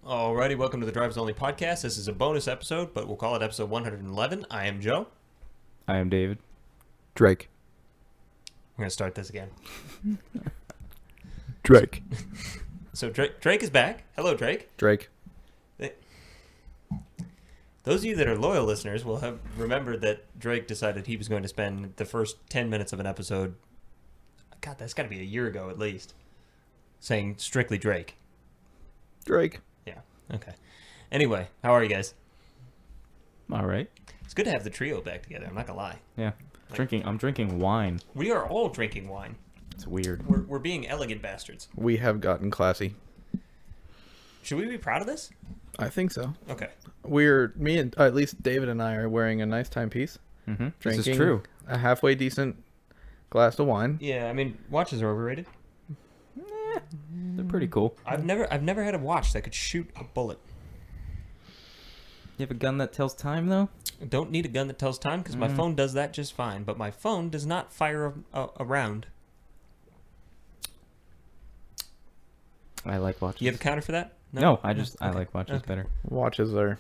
Alrighty, welcome to the Drivers Only podcast. This is a bonus episode, but we'll call it episode 111. I am Joe. I am David. Drake. We're going to start this again. Drake. So Drake is back. Hello, Drake. Drake. Those of you that are loyal listeners will have remembered that Drake decided he was going to spend the first 10 minutes of an episode, God, that's got to be a year ago at least, saying strictly Drake. Drake. Yeah, okay. Anyway, how are you guys? All right. It's good to have the trio back together, I'm not going to lie. Yeah. I'm drinking wine. We are all drinking wine. It's weird. We're being elegant bastards. We have gotten classy. Should we be proud of this? I think so. Okay. At least David and I are wearing a nice timepiece. Mm-hmm. This Drinking is true. a halfway decent glass of wine. Yeah, I mean, watches are overrated. They're pretty cool. I've never had a watch that could shoot a bullet. You have a gun that tells time, though? I don't need a gun that tells time because my phone does that just fine. But my phone does not fire a round. I like watches. You have a counter for that? No, I Okay. like watches Okay. better. Watches are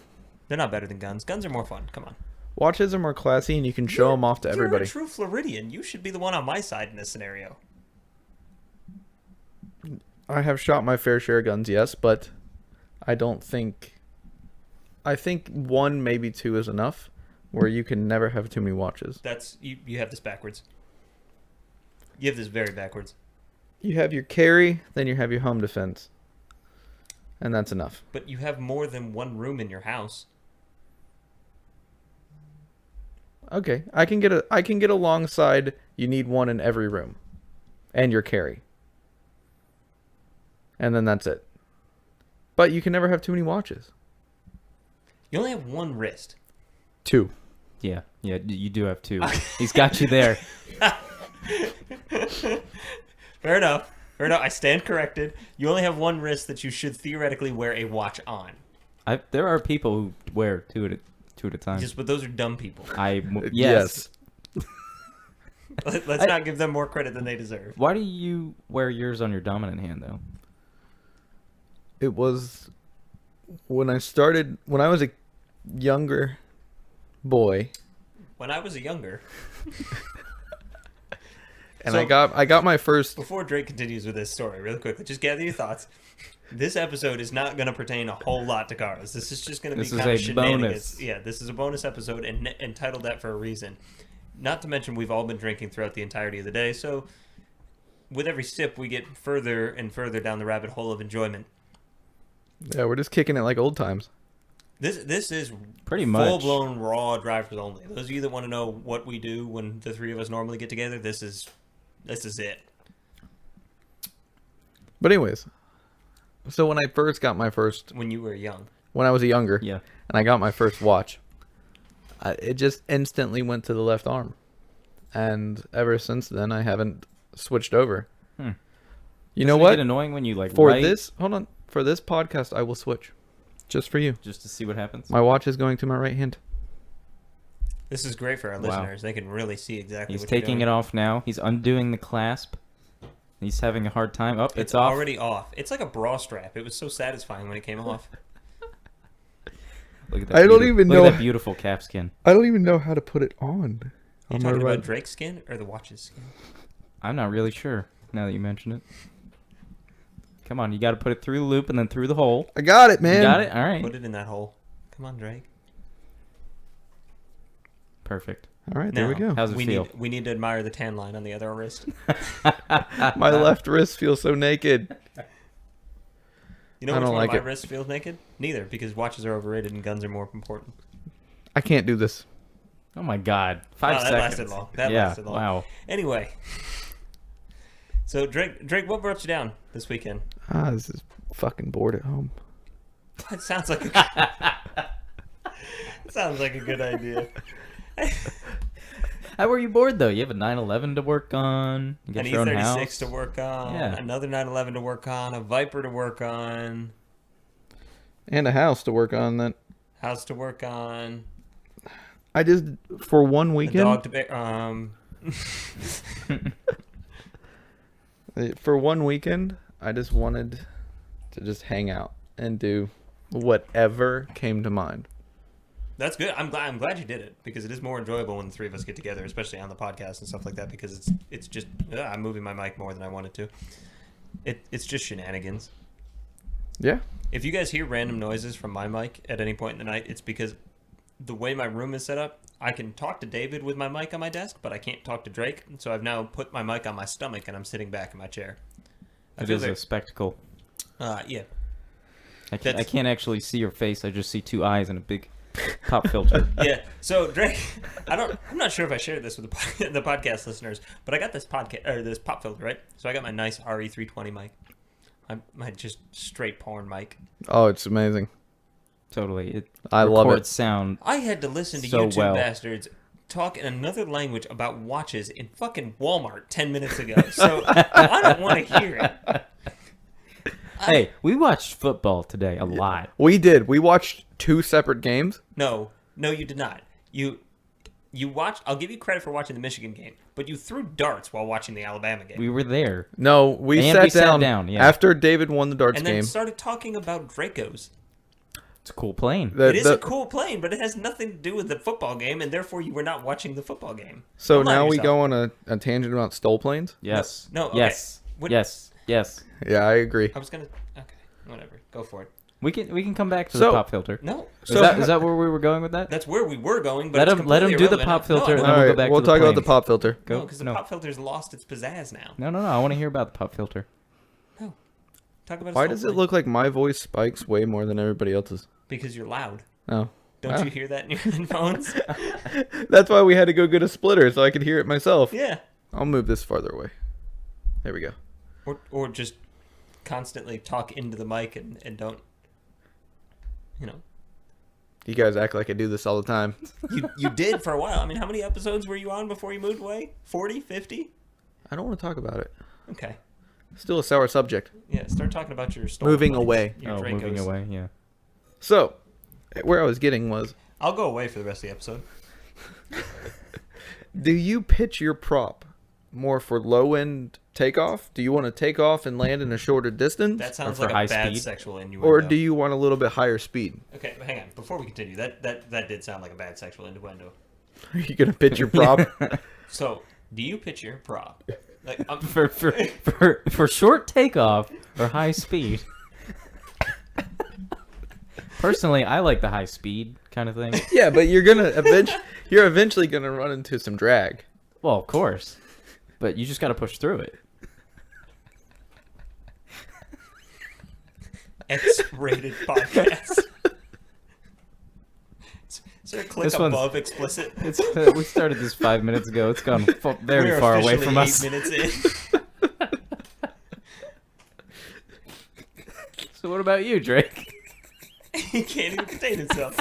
They're not better than guns. Guns are more fun. Come on. Watches are more classy, and you can show them off to everybody. You're a true Floridian. You should be the one on my side in this scenario. I have shot my fair share of guns, yes, but I don't think. I think one, maybe two is enough, where you can never have too many watches. That's you have this backwards. You have this very backwards. You have your carry, then you have your home defense, and that's enough. But you have more than one room in your house. Okay, I can get alongside. You need one in every room, and your carry, and then that's it. But you can never have too many watches. You only have one wrist. Two. Yeah, you do have two. He's got you there. Fair enough. I stand corrected. You only have one wrist that you should theoretically wear a watch on. There are people who wear two at a time. But those are dumb people. Yes. Let's not give them more credit than they deserve. Why do you wear yours on your dominant hand, though? It was when I was a younger boy, When I was a younger, and So- I got my first. before Drake continues with this story, really quickly, just gather your thoughts. This episode is not going to pertain a whole lot to cars. This is just going to be This is kind of a shenanigans. bonus. Yeah, this is a bonus episode and entitled that for a reason. Not to mention we've all been drinking throughout the entirety of the day, so with every sip we get further and further down the rabbit hole of enjoyment. Yeah, we're just kicking it like old times. This is Pretty much. full-blown raw drivers only. Those of you that want to know what we do when the three of us normally get together, this is it. But anyways, so when I first got my first, When you were young. when I was younger, Yeah. and I got my first watch, it just instantly went to the left arm, and ever since then I haven't switched over. Hmm. You know Doesn't it what? get annoying when you For write this podcast, I will switch, just for you. just to see what happens? My watch is going to my right hand. This is great for our Wow. listeners. They can really see exactly He's what you're taking doing. it off now. He's undoing the clasp. He's having a hard time. Oh, It's it's off. already off. It's like a bra strap. It was so satisfying when it came off. Look at that I don't beauti- even look know- at that beautiful calfskin. I don't even know how to put it on. Are you On my talking right. about Drake's skin or the watch's skin? I'm not really sure now that you mention it. Come on, you got to put it through the loop and then through the hole. I got it, man. You got it? All right. Put it in that hole. Come on, Drake. Perfect. All right, there we Now, go. How's it we feel? Need to admire the tan line on the other wrist. My left wrist feels so naked. You know I which don't one like of my it. wrists feels naked? Neither, because watches are overrated and guns are more important. I can't do this. Oh my God. Wow, 5 that seconds. lasted long. That yeah. lasted long. Wow. Anyway. So, Drake, what brought you down this weekend? This is fucking bored at home. That sounds like a good idea. How were you bored, though? You have a 911 to work on. You got An your own E36 house. to work on, Yeah. another 911 to work on, a Viper to work on, And a house to work on that. house to work on, I just, for one a weekend, dog to for one weekend, I just wanted to just hang out and do whatever came to mind. That's good. I'm glad you did it because it is more enjoyable when the three of us get together, especially on the podcast and stuff like that. Because it's just I'm moving my mic more than I wanted to. It's just shenanigans. Yeah. If you guys hear random noises from my mic at any point in the night, it's because the way my room is set up, I can talk to David with my mic on my desk, but I can't talk to Drake. So I've now put my mic on my stomach and I'm sitting back in my chair. It is a spectacle. Yeah. I can't actually see your face. I just see two eyes and a big pop filter. Yeah. So Drake, I'm not sure if I shared this with the podcast listeners, but I got this this pop filter, right? So I got my nice RE320 mic. My just straight porn mic. Oh, it's amazing. Totally. I love it. Sound. I had to listen to So YouTube well. bastards talk in another language about watches in fucking Walmart 10 minutes ago. So I don't want to hear it. Hey, we watched football today a lot. We did. We watched 2 separate games. No, you did not. You watched. I'll give you credit for watching the Michigan game, but you threw darts while watching the Alabama game. We were there. No, we And sat we sat down, down, yeah. after David won the darts and then game. started talking about Dracos. It's a cool plane. The- It is the- a cool plane, but it has nothing to do with the football game, and therefore you were not watching the football game. So Don't lie to now we yourself. go on a tangent about stole planes? Yes. No, okay. Yes. What- Yes. Yes. Yeah, I agree. I was gonna. Okay, whatever. Go for it. We can come back to So- the pop filter. No, Is that where we were going with that? that's where we were going. But Let it's him do the completely pop irrelevant. filter and No, then All we'll right, go back we'll to the talk about the planes. pop filter. no, because the no. pop filter's lost its pizzazz now. No. I want to hear about the pop filter. No, talk about. a Why stole does it plane. look like my voice spikes way more than everybody else's? Because you're loud. Oh. Don't Ah. you hear that in your headphones? That's why we had to go get a splitter so I could hear it myself. Yeah. I'll move this farther away. There we go. Or just constantly talk into the mic and don't. You know. You guys act like I do this all the time. You did for a while. I mean, how many episodes were you on before you moved away? 40, 50? I don't want to talk about it. Okay. Still a sour subject. Yeah, start talking about your story. Moving away. Your Moving Dracos. away. Yeah. So, where I was getting was, I'll go away for the rest of the episode. do you pitch your prop more for low end takeoff? Do you want to take off and land in a shorter distance? That sounds for like a high bad speed? sexual innuendo. Or do you want a little bit higher speed? Okay, but hang on. Before we continue, that did sound like a bad sexual innuendo. Are you going to pitch your prop? So, do you pitch your prop? Like, For short takeoff or high speed. Personally, I like the high speed kind of thing. Yeah, but you're eventually going to run into some drag. Well, of course, but you just got to push through it. X-rated podcast. Is there a click This one's- above explicit? It's we started this 5 minutes ago. It's gone very We're far away officially from 8 us. minutes in. So what about you, Drake? He can't even contain himself.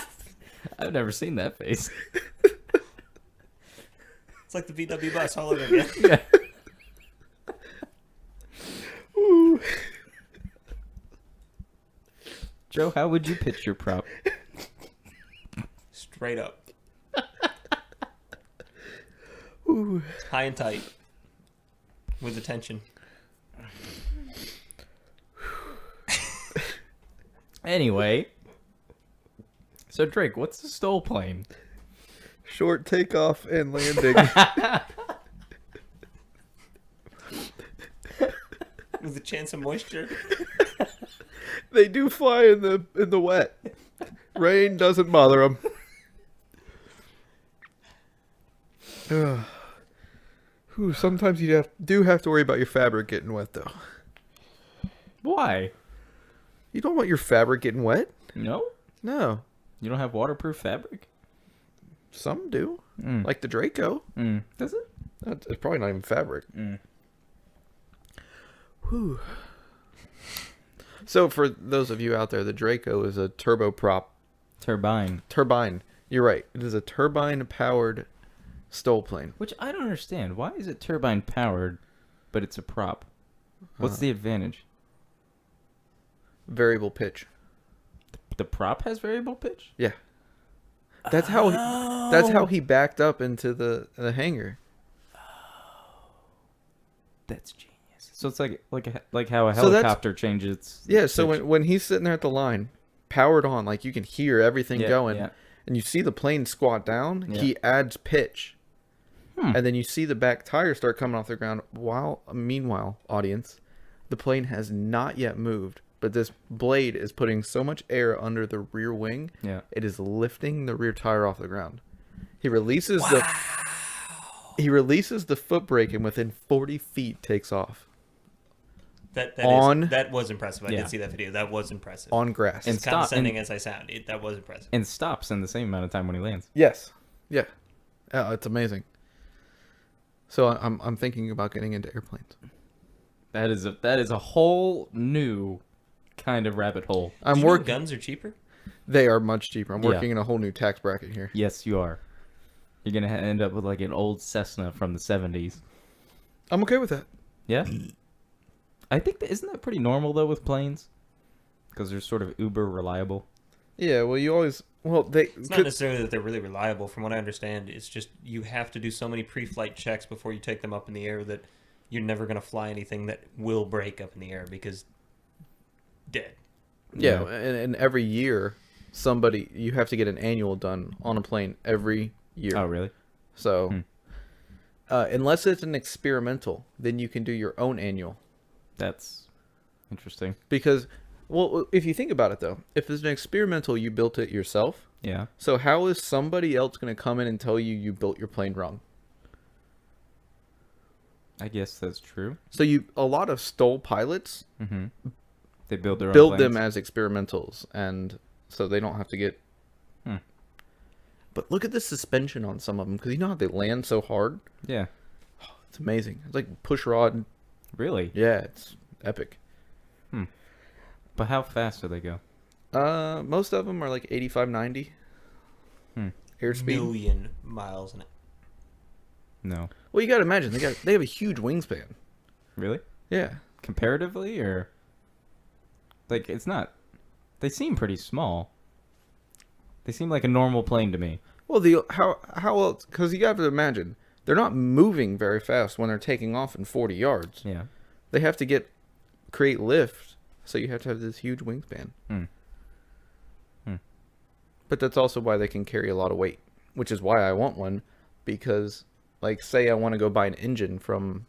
I've never seen that face. It's like the VW bus all over again. Yeah. Joe, how would you pitch your prop? Straight up. Ooh. High and tight. With attention. Anyway, so Drake, what's the stole plane? Short takeoff and landing. With a chance of moisture. They do fly in the wet. Rain doesn't bother them. Sometimes you do have to worry about your fabric getting wet, though. Why? You don't want your fabric getting wet? No? No. You don't have waterproof fabric? Some do. Mm. Like the Draco. Does it? It's probably not even fabric. Whew. So for those of you out there, the Draco is a turboprop turbine. You're right. It is a turbine-powered stole plane. Which I don't understand. Why is it turbine powered, but it's a prop? What's the advantage? Variable pitch. The prop has variable pitch? Yeah. That's how he backed up into the hangar. That's genius. So it's like how a So that's- helicopter changes. Yeah, so pitch. when he's sitting there at the line powered on, like you can hear everything Yeah, going, yeah. and you see the plane squat down. Yeah. He adds pitch, Hmm. and then you see the back tires start coming off the ground. Meanwhile, audience, the plane has not yet moved, but this blade is putting so much air under the rear wing, Yeah. it is lifting the rear tire off the ground. He releases the foot brake, and within 40 feet takes off That was impressive. I Yeah. did see that video. That was impressive. on grass. And As stop- condescending and- as I sound, that was impressive. And stops in the same amount of time when he lands. Yes. Yeah. Yeah, it's amazing. So I'm thinking about getting into airplanes. That is a whole new kind of rabbit hole. I'm Do you know working. guns are cheaper? They are much cheaper. I'm Yeah. working in a whole new tax bracket here. Yes, you are. You're gonna end up with like an old Cessna from the 70s. I'm okay with that. Yeah. I think isn't that pretty normal though with planes? Because they're sort of uber reliable. Yeah. Well, you always. Well, they. It's not necessarily that they're really reliable. From what I understand, it's just you have to do so many pre-flight checks before you take them up in the air that you're never going to fly anything that will break up in the air because dead. Yeah, and every year, you have to get an annual done on a plane every year. Oh, really? So, Hmm. unless it's an experimental, then you can do your own annual. That's interesting. Because, well, if you think about it though, if it's an experimental, you built it yourself. Yeah. So how is somebody else going to come in and tell you built your plane wrong? I guess that's true. So a lot of STOL pilots Mm-hmm. They build their own build them planes. as experimentals, and so they don't have to get. Hmm. But look at the suspension on some of them, because you know how they land so hard. Yeah. It's amazing. It's like push rod. Really? Yeah, it's epic. But how fast do they go? Most of them are like 85, 90 airspeed. Million miles an hour. No. Well, you got to imagine they have a huge wingspan. Really? Yeah. Comparatively, or like it's not? They seem pretty small. They seem like a normal plane to me. Well, how else? Because you have to imagine they're not moving very fast when they're taking off in 40 yards. Yeah. They have to create lift, so you have to have this huge wingspan. Hmm. But that's also why they can carry a lot of weight, which is why I want one, because, like, say I want to go buy an engine from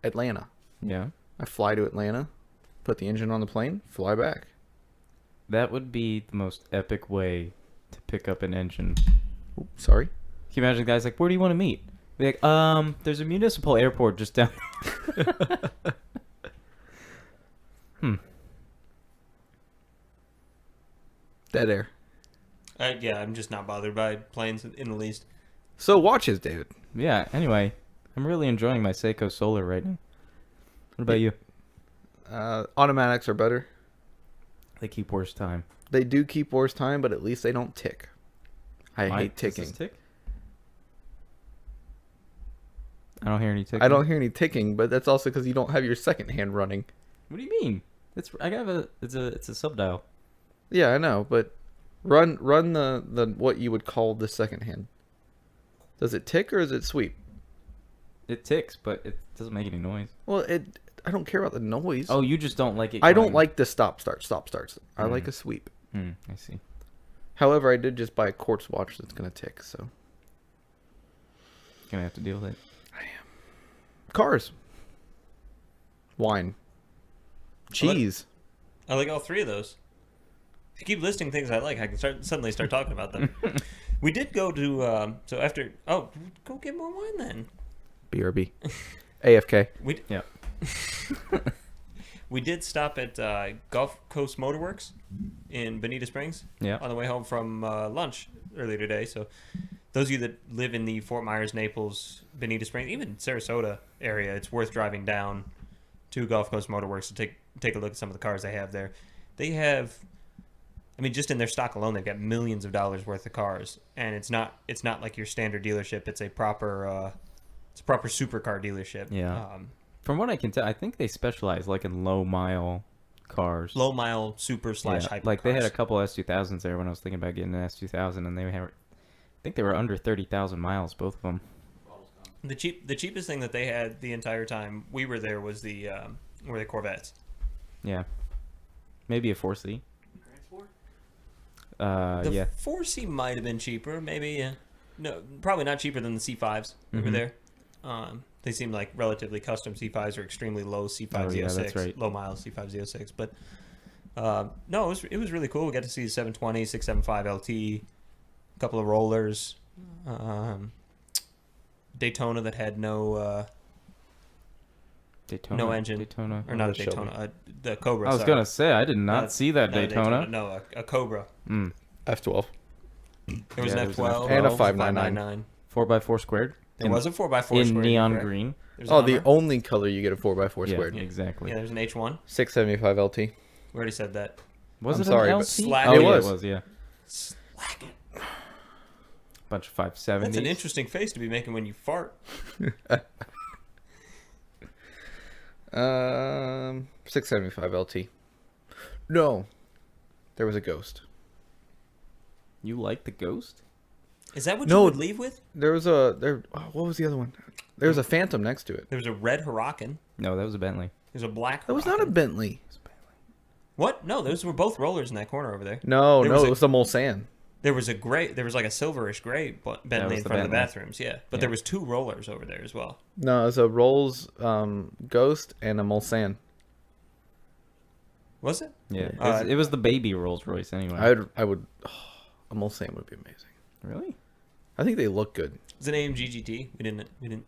Atlanta. Yeah. I fly to Atlanta, put the engine on the plane, fly back. That would be the most epic way to pick up an engine. Oops, sorry. Can you imagine guys like, where do you want to meet? Be like, there's a municipal airport just down. Dead air. Yeah, I'm just not bothered by planes in the least. So watches, David. Yeah. Anyway, I'm really enjoying my Seiko Solar right now. What about you? Automatics are better. They keep worse time. They do keep worse time, but at least they don't tick. I hate Does this ticking. tick? I don't hear any ticking. I don't hear any ticking, but that's also because you don't have your second hand running. What do you mean? It's a sub dial. Yeah, I know, but run the what you would call the second hand. Does it tick or is it sweep? It ticks, but it doesn't make any noise. Well, I don't care about the noise. Oh, you just don't like it. I don't going- like the stop starts. I like a sweep. I see. However, I did just buy a quartz watch that's gonna tick. So Gonna have to deal with it. cars, wine, cheese. I like all three of those. If you keep listing things I like, I can suddenly start talking about them. We did go to go get more wine then. BRB, AFK. Yeah. We did stop at Gulf Coast Motorworks in Bonita Springs Yeah. on the way home from lunch earlier today. So those of you that live in the Fort Myers, Naples, Bonita Springs, even Sarasota area, it's worth driving down to Gulf Coast Motorworks to take a look at some of the cars they have there. They have, I mean, just in their stock alone, they've got millions of dollars worth of cars, and it's not like your standard dealership. It's a proper supercar dealership. Yeah. From what I can tell, I think they specialize like in low mile cars. Low mile super / Yeah, hyper. like they had a cars. couple S2000s there when I was thinking about getting an S2000, and I think they were under 30,000 miles, both of them. The cheapest thing that they had the entire time we were there was were the Corvettes. Yeah. Maybe a 4C. The Yeah. 4C might have been cheaper, maybe. Yeah. No, probably not cheaper than the C5s over Mhm. there. They seem like relatively custom C5s or extremely low C5 Oh, yeah, Z06, that's right. low miles C5 Z06. But no, it was really cool. We got to see the 720, 675 LT, a couple of rollers, Daytona that had no Daytona. no engine. Daytona. or not a the Shelby. Daytona, the Cobra. I was sorry. gonna say I did not Not- see that Not a Daytona. No, a Cobra. Mm. F12 There was Yeah, an there was an F12 and a 599. 4x4 squared. There was a 4x4 in square, neon correct? green. There's Oh, an the Hummer. only color you get a 4x4 Yeah, squared. exactly. Yeah, there's an H1. 675 LT. We already said that. Was I'm it sorry, an but LT? Slack- Oh, It yeah, was. it was. Yeah, Slack it. bunch of 570s. That's an interesting face to be making when you fart. 675 LT. No, there was a Ghost. You like the Ghost? Is that what No. you would leave with? There was a there. Oh, what was the other one? There was a Phantom next to it. There was a red Huracan. No, that was a Bentley. There's a black. That was not a Huracan. Bentley. What? No, those were both rollers in that corner over there. No, There no, was it a- was the Mulsanne. There was a gray. There was like a silverish gray Bentley was in the front of the Bentley. bathrooms. Yeah, but Yeah. there was two rollers over there as well. No, it was a Rolls Ghost and a Mulsanne. Was it? Yeah, Uh, it was the baby Rolls Royce anyway. I would. A Mulsanne would be amazing. Really? I think they look good. It's an AMG GT. We didn't. Oh Didn't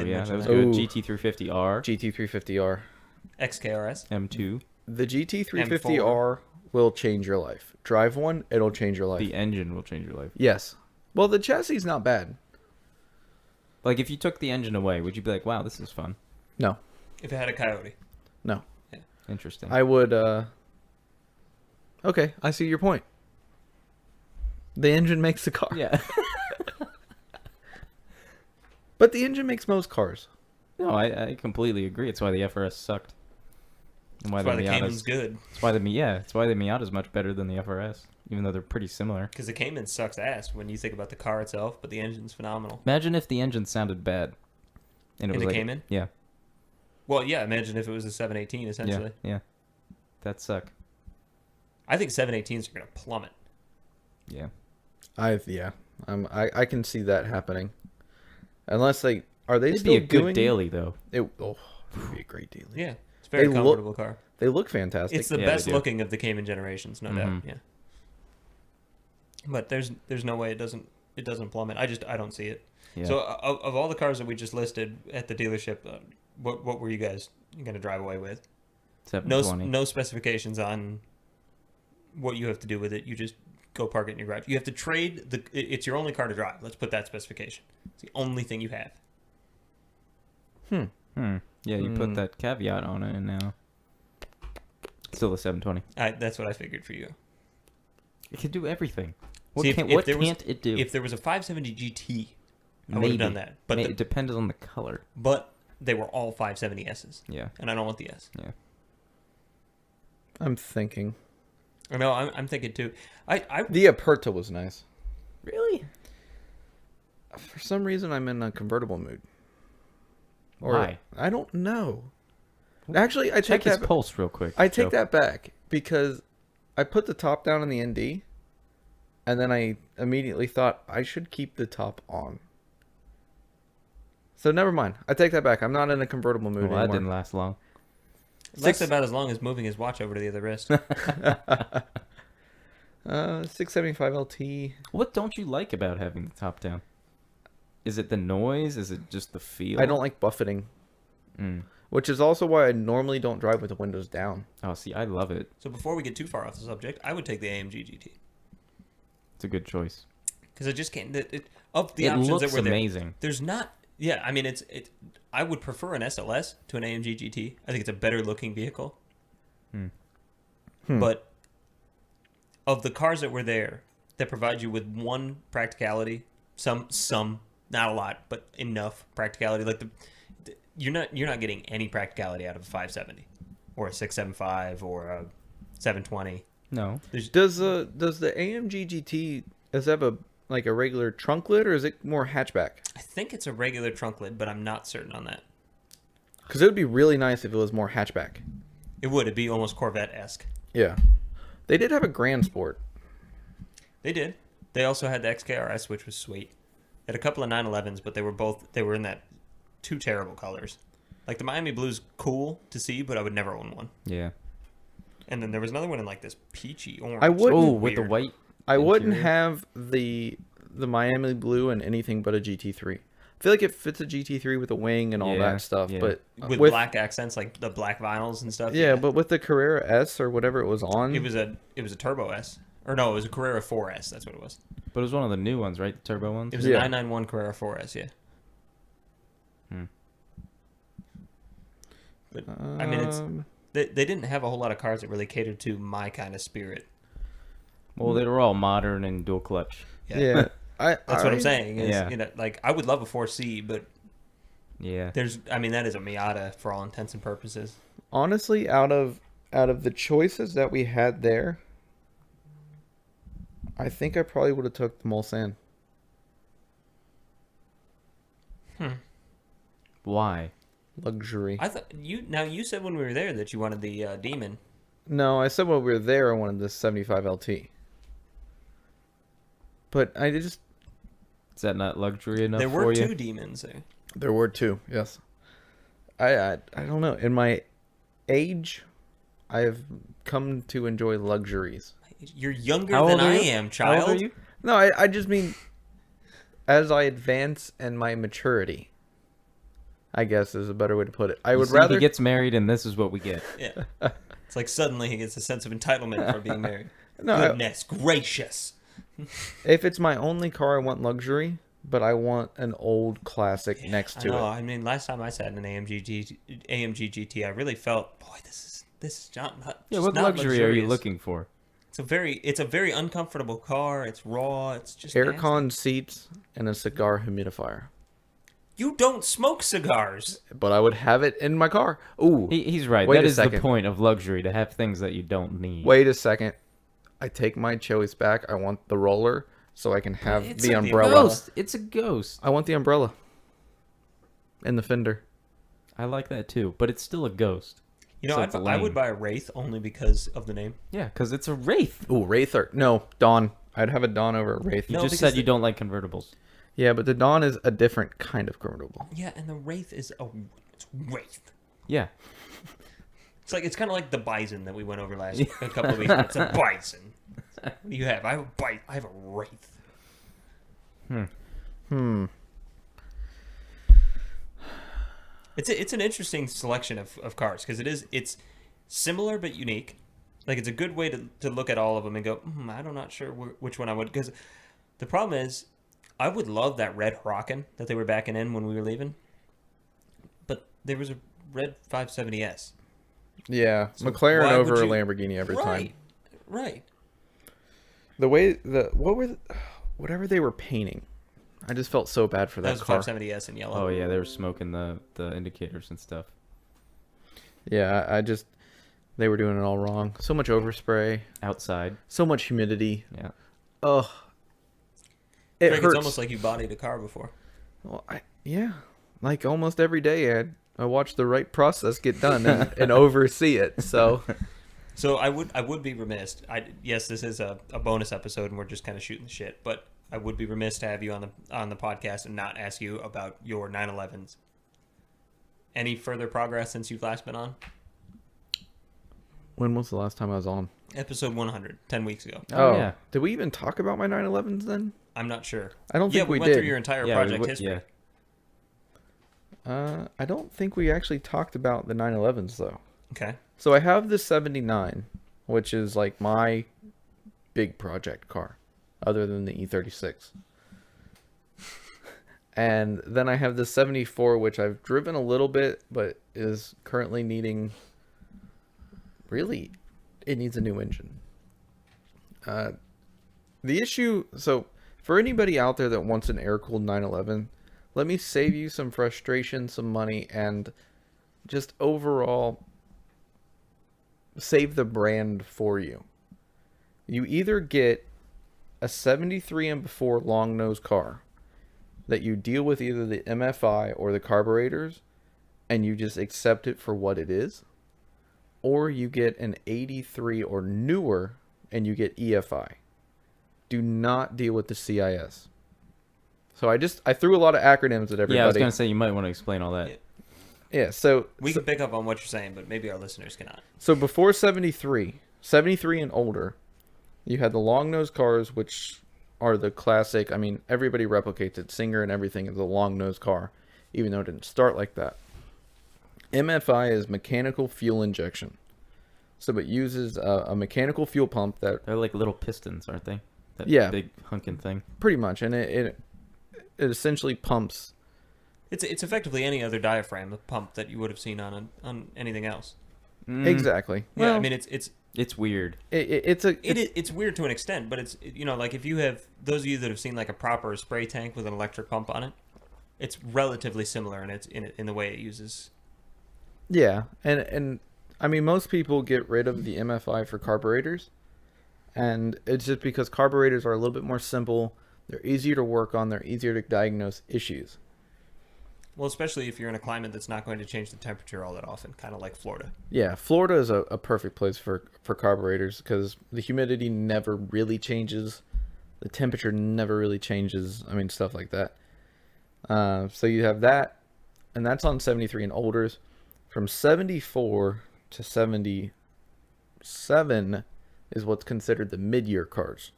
yeah, mention that was that. good. Ooh. GT350R, GT350R. XKRS. M2. The GT350R will change your life. Drive one, it'll change your life. The engine will change your life. Yes. Well, the chassis is not bad. Like if you took the engine away, would you be like, "Wow, this is fun, No, If it had a Coyote. no. interesting"? I would. Okay, I see your point. The engine makes the car. Yeah. But the engine makes most cars. No, I completely agree. It's why the FRS sucked. And That's why the Miata's- Cayman's good. It's why it's why the Miata's much better than the FRS, even though they're pretty similar. Because the Cayman sucks ass when you think about the car itself, but the engine's phenomenal. Imagine if the engine sounded bad. And In the like, Cayman? Yeah. Well, yeah. Imagine if it was a 718, essentially. Yeah. That'd suck. I think 718s are gonna plummet. Yeah. I can see that happening. Unless they are they It'd still be a good doing daily though. it would be a great daily. Yeah, it's a very They look- comfortable car. They look fantastic. It's the Yeah, they best do. looking of the Cayman generations, no doubt. Mhm. Yeah. But there's no way it doesn't plummet. I don't see it. Yeah. So of all the cars that we just listed at the dealership, what were you guys gonna drive away with? No 720. no specifications on what you have to do with it. You just go park it in your garage. You have to trade it's your only car to drive. Let's put that specification. It's the only thing you have. Yeah, you put Hmm. that caveat on it and now still a 720. That's what I figured for you. It can do everything. What See, if- can't, if what there was- can't it do? If there was a 570 GT, I would Maybe. have done that. But it depends on the color. but they were all 570Ss, Yeah. and I don't want the S. I'm thinking. Or no, I'm thinking too. I The Aperta was nice. Really? For some reason, I'm in a convertible mood. Or, Why? I don't know. Actually, I Check take his that. pulse real quick. I take Joe. that back because I put the top down in the ND, and then I immediately thought I should keep the top on. So never mind. I take that back. I'm not in a convertible mood Well, that anymore. didn't last long. lasts about as long as moving his watch over to the other wrist. 675 LT. What don't you like about having the top down? Is it the noise? Is it just the feel? I don't like buffeting, Mm. which is also why I normally don't drive with the windows down. Oh, see, I love it. So before we get too far off the subject, I would take the AMG GT It's a good choice. because I just can't. Of the It options looks that were there, amazing. there's not. Yeah, I mean it's. I would prefer an SLS to an AMG GT. I think it's a better looking vehicle. Hmm. But of the cars that were there that provide you with one practicality, some not a lot, but enough practicality. Like you're not getting any practicality out of a 570 or a 675 or a 720. No. Does the AMG GT does it have a regular trunk lid, or is it more hatchback? I think it's a regular trunk lid, but I'm not certain on that. Because it would be really nice if it was more hatchback. It would. It'd be almost Corvette-esque. Yeah. They did have a Grand Sport. They did. They also had the XKRS, which was sweet. They had a couple of 911s, but they were in that two terrible colors. Like the Miami Blue's cool to see, but I would never own one. Yeah. And then there was another one in like this peachy orange. I wouldn't- Oh, Weird. with the white. I wouldn't interior. have the Miami Blue and anything but a GT3. I feel like it fits a GT3 with a wing and all Yeah, that stuff, yeah. but with black accents, like the black vinyls and stuff. Yeah, but with the Carrera S or whatever it was on, it was a Turbo S, or no, it was a Carrera 4S. That's what it was. But it was one of the new ones, right? The turbo ones. It was Yeah. a 991 Carrera 4S. Yeah. But, I mean, it's they didn't have a whole lot of cars that really catered to my kind of spirit. Well, they were all modern and dual clutch. yeah. That's what I'm saying. Is, Yeah. You know, like I would love a 4C, but Yeah. that is a Miata for all intents and purposes. Honestly, out of the choices that we had there, I think I probably would have took the Mulsanne. Why? Luxury. I thought you said when we were there that you wanted the Demon. No, I said when we were there, I wanted the 75 LT. But I just Is that not luxury enough There for were you? two Demons there. there were two. Yes. I don't know. In my age, I have come to enjoy luxuries. You're younger How than old are I you? am, How child. old are you? No, I just mean as I advance in my maturity, I guess is a better way to put it. I would You see, rather he gets married, and this is what we get. Yeah. It's like suddenly he gets a sense of entitlement for being married. no. I- Goodness gracious. if it's my only car, I want luxury, but I want an old classic next I to know. it. I mean, last time I sat in an AMG GT, I really felt, boy, this is not Yeah, just what not luxury are you luxurious. looking for? It's a very uncomfortable car. It's raw. It's just Aircon nasty. seats and a cigar humidifier. You don't smoke cigars. But I would have it in my car. Ooh, He's right. Wait That a is the second. point of luxury, to have things that you don't need. wait a second. I take my choice back. I want the roller so I can have It's the the umbrella. Ghost. It's a ghost. I want the umbrella. And the fender. I like that too, but it's still a ghost. You know, So it's a I would lane. buy a Wraith only because of the name. Yeah, because it's a Wraith. Ooh, Wraither. No, Dawn. I'd have a Dawn over a Wraith. You No, just because said you don't like convertibles. Yeah, but the Dawn is a different kind of convertible. Yeah, and the Wraith is it's Wraith. Yeah. It's kind of like the Bison that we went over a couple of weeks ago. It's a Bison. What do you have? I have a Wraith. It's an interesting selection of cars because it's similar but unique. Like it's a good way to look at all of them and go, I'm not sure which one I would. Because the problem is, I would love that red Huracan that they were backing in when we were leaving, but there was a red 570S. Yeah, So McLaren why over would a you- Lamborghini every time. Right. The way whatever they were painting, I just felt so bad for That that, was car. 570S in yellow. Oh yeah, they were smoking the indicators and stuff. Yeah, I just they were doing it all wrong. So much overspray, Outside. so much humidity. Yeah. Ugh. It Greg, hurts. it's almost like you bodied a car before. Well, yeah, like almost every day I watch the right process get done and oversee it. So So I would be remiss. Yes, this is a bonus episode and we're just kind of shooting the shit, but I would be remiss to have you on the podcast and not ask you about your 911s. Any further progress since you've last been on? when was the last time I was on? Episode 100, 10 weeks ago. Oh, yeah. Did we even talk about my 911s then? I'm not sure. I don't think we we went through did. your entire Yeah, project history. yeah. I don't think we actually talked about the 911s though. Okay. So I have the 79, which is like my big project car, other than the E36. And then I have the 74, which I've driven a little bit, but is currently needing. Really, it needs a new engine. The issue. So for anybody out there that wants an air-cooled 911, let me save you some frustration, some money, and just overall save the brand for you. You either get a 73 and before long nose car that you deal with either the MFI or the carburetors and you just accept it for what it is, or you get an 83 or newer and you get EFI. Do not deal with the CIS. So I threw a lot of acronyms at everybody. Yeah, I was gonna say you might want to explain all that. Yeah. Yeah, so We can pick up on what you're saying, but maybe our listeners cannot. so before 73 and older, you had the long nose cars, which are the classic. I mean, everybody replicates it. Singer and everything is a long nose car, even though it didn't start like that. MFI is mechanical fuel injection. So it uses a mechanical fuel pump that They're like little pistons, aren't they? That Yeah. big hunking thing. pretty much, and it essentially pumps. It's effectively any other diaphragm pump that you would have seen on anything else. Exactly. Yeah, Well, I mean It's weird. it's weird to an extent, but it's like if you have those of you that have seen like a proper spray tank with an electric pump on it, it's relatively similar in the way it uses. Yeah, and I mean most people get rid of the MFI for carburetors, and it's just because carburetors are a little bit more simple. They're easier to work on. They're easier to diagnose issues. Well, especially if you're in a climate that's not going to change the temperature all that often, kind of like Florida. Yeah, Florida is a perfect place for carburetors because the humidity never really changes, the temperature never really changes. I mean stuff like that. So you have that, and that's on 73 and olders. From 74 to 77 is what's considered the mid-year cars.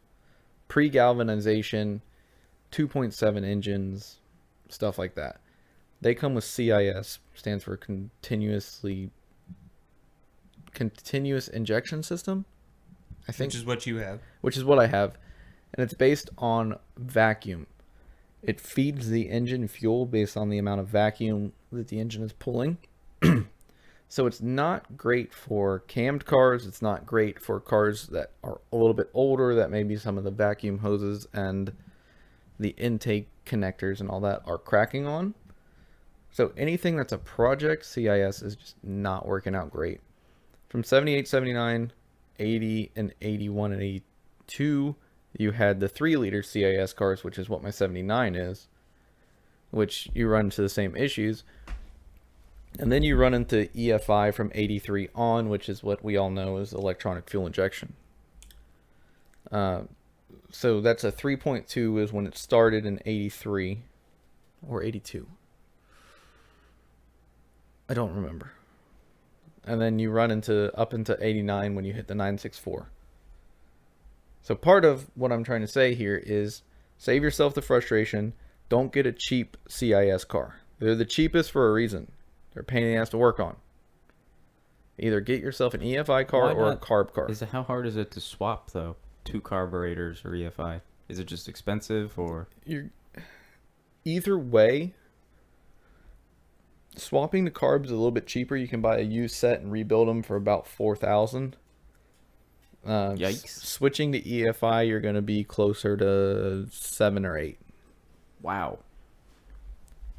Pre-galvanization, 2.7 engines, stuff like that. They come with CIS, stands for continuous injection system, I think, Which is what you have. which is what I have, and it's based on vacuum. It feeds the engine fuel based on the amount of vacuum that the engine is pulling. So it's not great for cammed cars. It's not great for cars that are a little bit older, that maybe some of the vacuum hoses and the intake connectors and all that are cracking on. So anything that's a project, CIS is just not working out great. From 78, 79, 80, and 81 and 82, you had the 3-liter CIS cars, which is what my 79 is, which you run into the same issues. And then you run into EFI from 83 on, which is what we all know is electronic fuel injection. So that's a 3.2 is when it started in 83 or 82. I don't remember. And then you run up into 89 when you hit the 964. So part of what I'm trying to say here is save yourself the frustration. Don't get a cheap CIS car. They're the cheapest for a reason. They're a pain in the ass to work on. Either get yourself an EFI car Why or a not? carb car. How hard is it to swap though? 2 carburetors or EFI? Is it just expensive or? Either way, swapping the carbs is a little bit cheaper. You can buy a used set and rebuild them for about $4,000. Yikes. Switching to EFI, you're going to be closer to 7 or 8. Wow.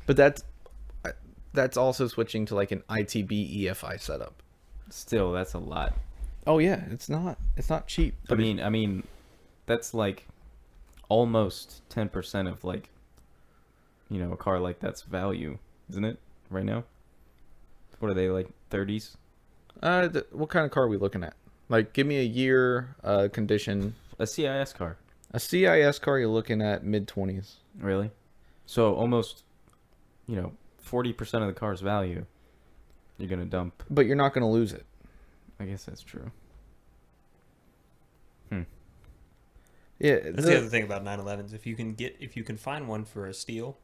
But that's also switching to like an ITB EFI setup. Still, that's a lot. Oh yeah, it's not cheap. I mean, that's like almost 10% of like, a car like that's value, isn't it? Right now. What are they, like 30s? What kind of car are we looking at? Like, give me a year, condition. A CIS car. A CIS car, you're looking at mid-20s. Really? So almost, 40% of the car's value you're going to dump. But you're not going to lose it. I guess that's true. Yeah, That's the other thing about 911s. If you can find one for a steal,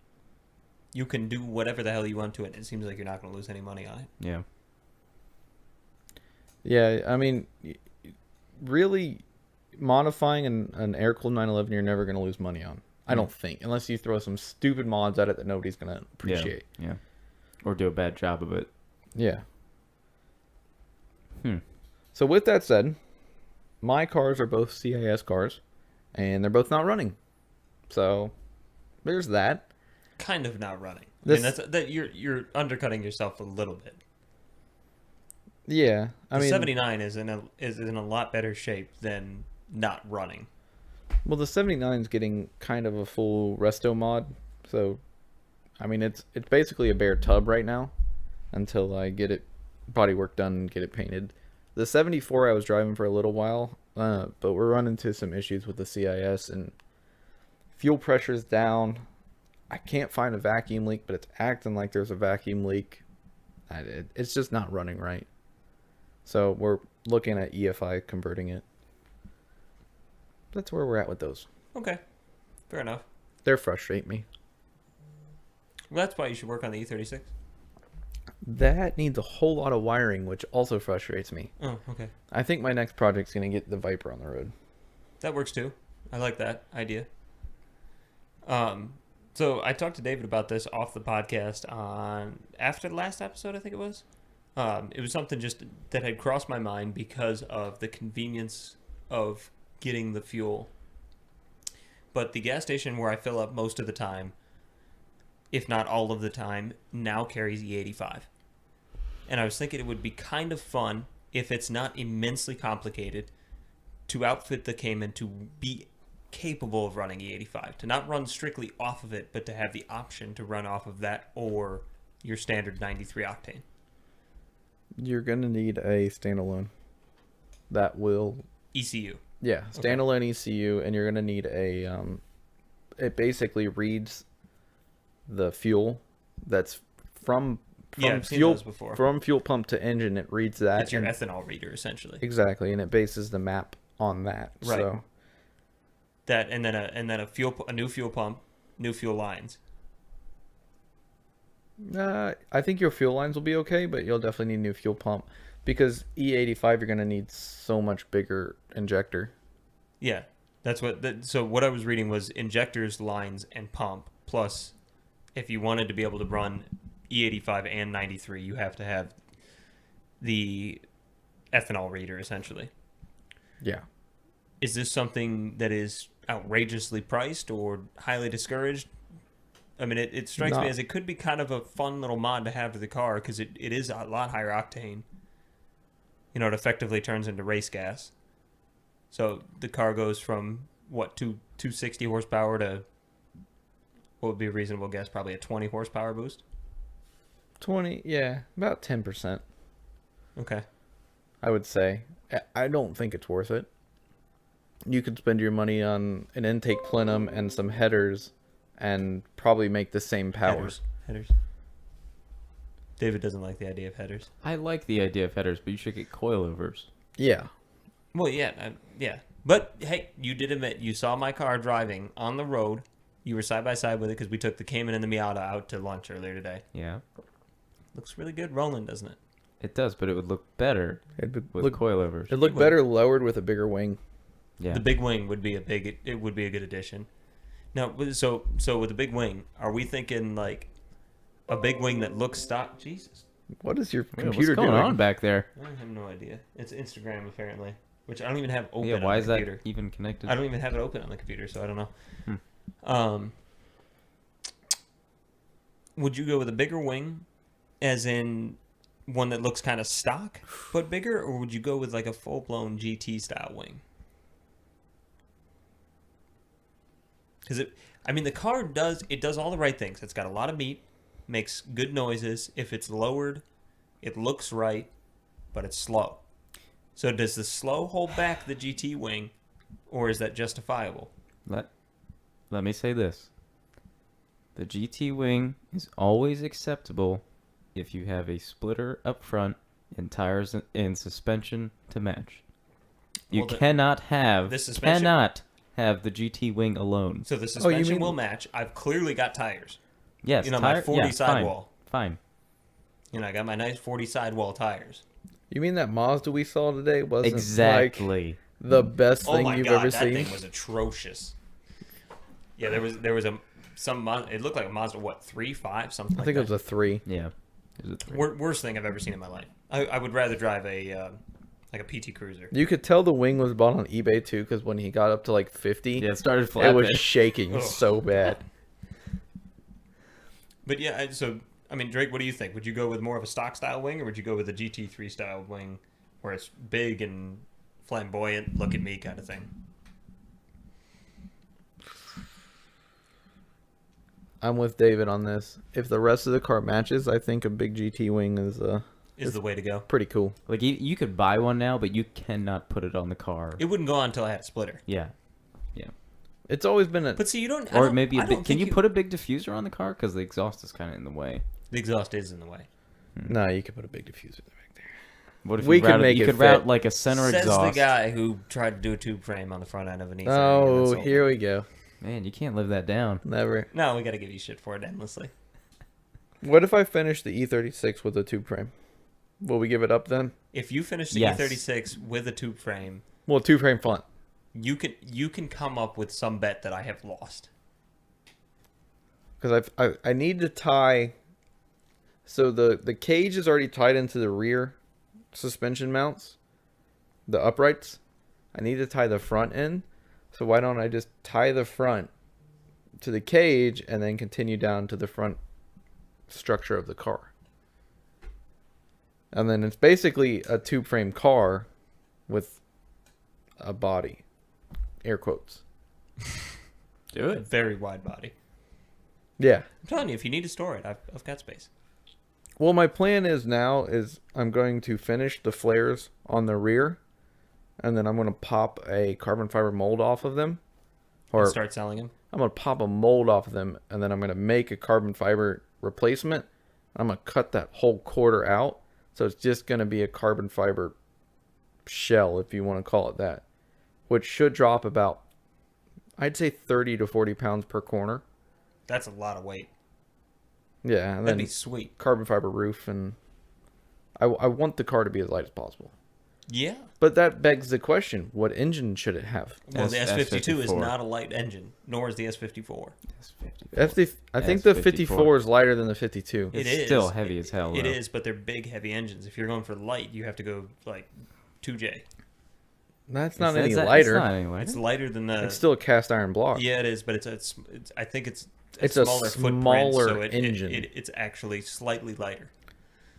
you can do whatever the hell you want to it. It seems like you're not going to lose any money on it. Yeah. Yeah, I mean, really modifying an air-cooled 911, you're never going to lose money on. I don't think, unless you throw some stupid mods at it that nobody's going to appreciate. Yeah. Or do a bad job of it. Yeah. Hmm. So with that said, my cars are both CIS cars, and they're both not running. So there's that. Kind of not running. This- I mean, you're undercutting yourself a little bit. Yeah, The I mean, 79 is in a lot better shape than not running. well, the 79 is getting kind of a full resto mod, so I mean, it's basically a bare tub right now until I get it bodywork done and get it painted. The 74 I was driving for a little while, but we're running into some issues with the CIS and fuel pressure's down. I can't find a vacuum leak, but it's acting like there's a vacuum leak. It's just not running right. So we're looking at EFI converting it. That's where we're at with those. Okay, fair enough. They frustrate me. Well, that's why you should work on the E36. That needs a whole lot of wiring, which also frustrates me. Oh, okay. I think my next project's going to get the Viper on the road. That works too. I like that idea. So I talked to David about this off the podcast on after the last episode, I think it was. It was something just that had crossed my mind because of the convenience of getting the fuel. But the gas station where I fill up most of the time, if not all of the time, now carries E85. And I was thinking it would be kind of fun, if it's not immensely complicated, to outfit the Cayman to be capable of running E85. To not run strictly off of it, but to have the option to run off of that or your standard 93 octane. You're going to need a standalone. That will... ECU. Yeah, standalone ECU, and you're going to need a... it basically reads the fuel that's from Yeah, I've seen fuel those before. from fuel pump to engine. It reads that. It's your and- ethanol reader, essentially. Exactly, and it bases the map on that. Right. So That and then a new fuel pump, new fuel lines. I think your fuel lines will be okay, but you'll definitely need a new fuel pump because E85 you're going to need so much bigger injector. Yeah, that's what. So what I was reading was injectors, lines, and pump. Plus, if you wanted to be able to run E85 and 93, you have to have the ethanol reader, essentially. Yeah. Is this something that is outrageously priced or highly discouraged? I mean, it strikes me Not- as it could be kind of a fun little mod to have to the car because it is a lot higher octane. You know, it effectively turns into race gas. So the car goes from, what, 260 horsepower to, what would be a reasonable guess, probably a 20 horsepower boost? 20, yeah, about 10%, Okay. I would say. I don't think it's worth it. You could spend your money on an intake plenum and some headers and probably make the same power. Headers. David doesn't like the idea of headers. I like the idea of headers, but you should get coilovers. Yeah. Well, yeah, yeah. But hey, you did admit you saw my car driving on the road. You were side by side with it because we took the Cayman and the Miata out to lunch earlier today. Yeah, Looks really good rolling, doesn't it? it does, but it would look better It'd with look, coilovers. it'd look better lowered with a bigger wing. Yeah, The big wing would be it would be a good addition. Now, so with the big wing, are we thinking like a big wing that looks stock? Jesus, What is your Yeah, computer what's going doing? on back there? I have no idea. It's Instagram apparently, which I don't even have open Yeah, on why the is that computer. even connected? I don't even have it open on the computer, so I don't know. Hmm. Would you go with a bigger wing, as in one that looks kind of stock but bigger, or would you go with like a full-blown GT style wing? Because the car does all the right things. It's got a lot of meat, makes good noises. If it's lowered, it looks right, but it's slow. So does the slow hold back the GT wing, or is that justifiable? Let me say this. The GT wing is always acceptable if you have a splitter up front and tires and suspension to match. You Well, the- cannot have the suspension- the GT wing alone. So the you suspension mean- will match. I've clearly got tires. Yes, You know, my 40 yeah, sidewall. Fine. You know, I got my nice 40 sidewall tires. You mean that Mazda we saw today wasn't like Exactly. the best Oh thing my you've god, ever that seen? thing was atrocious. Yeah, there was some it looked like a Mazda 3, 5, something I like think that. it was a 3. Yeah. It was a 3. Worst thing I've ever seen in my life. I would rather drive a like a PT Cruiser. You could tell the wing was bought on eBay too, because when he got up to like 50, Yeah, it started it flapping. was shaking Ugh. so bad. But yeah, Drake, what do you think? Would you go with more of a stock style wing, or would you go with a GT3 style wing, where it's big and flamboyant, look at me kind of thing? I'm I'm with David on this. If the rest of the car matches, I think a big GT wing is is the way to go. Pretty cool. Like you could buy one now, but you cannot put it on the car. It wouldn't go on until I had a splitter. Yeah. It's always been a But see, you don't. Or maybe a big. Can you put a big diffuser on the car? Because the exhaust is kind of in the way. The exhaust is in the way. no. You could put a big diffuser back there. What if We you could route, make you it could route fit. like a center Says exhaust? the guy who tried to do a tube frame on the front end of an E30. Oh, here we go. Man, you can't live that down. Never. No, we got to give you shit for it endlessly. What if I finish the E36 with a tube frame? Will we give it up then? If you finish the Yes. E36 with a tube frame, Well, tube frame front. you can come up with some bet that I have lost. Because I need to tie. So the cage is already tied into the rear suspension mounts, the uprights. I need to tie the front in. So why don't I just tie the front to the cage and then continue down to the front structure of the car? And then it's basically a tube frame car with a body. Air quotes. Do A very wide body. Yeah. I'm telling you, if you need to store it, I've got space. Well, my plan is I'm going to finish the flares on the rear, and then I'm going to pop a carbon fiber mold off of them. And Or start selling them. I'm going to pop a mold off of them, and then I'm going to make a carbon fiber replacement. I'm going to cut that whole quarter out, so it's just going to be a carbon fiber shell, if you want to call it that, which should drop about, I'd say 30 to 40 pounds per corner. That's a lot of weight. Yeah, and That'd then be sweet. carbon fiber roof, and I want the car to be as light as possible. Yeah. But that begs the question, what engine should it have? Well, the S52 is S54. not a light engine, nor is the S54. I think the S54. 54 is lighter than the 52. It It's is. still heavy as hell, It though. is, but they're big, heavy engines. If you're going for light, you have to go like 2J. That's not It's any not- lighter. It's not any lighter. It's lighter than the. It's still a cast iron block. Yeah, it is, but it's I think it's It's a smaller footprint, smaller so engine. It's actually slightly lighter.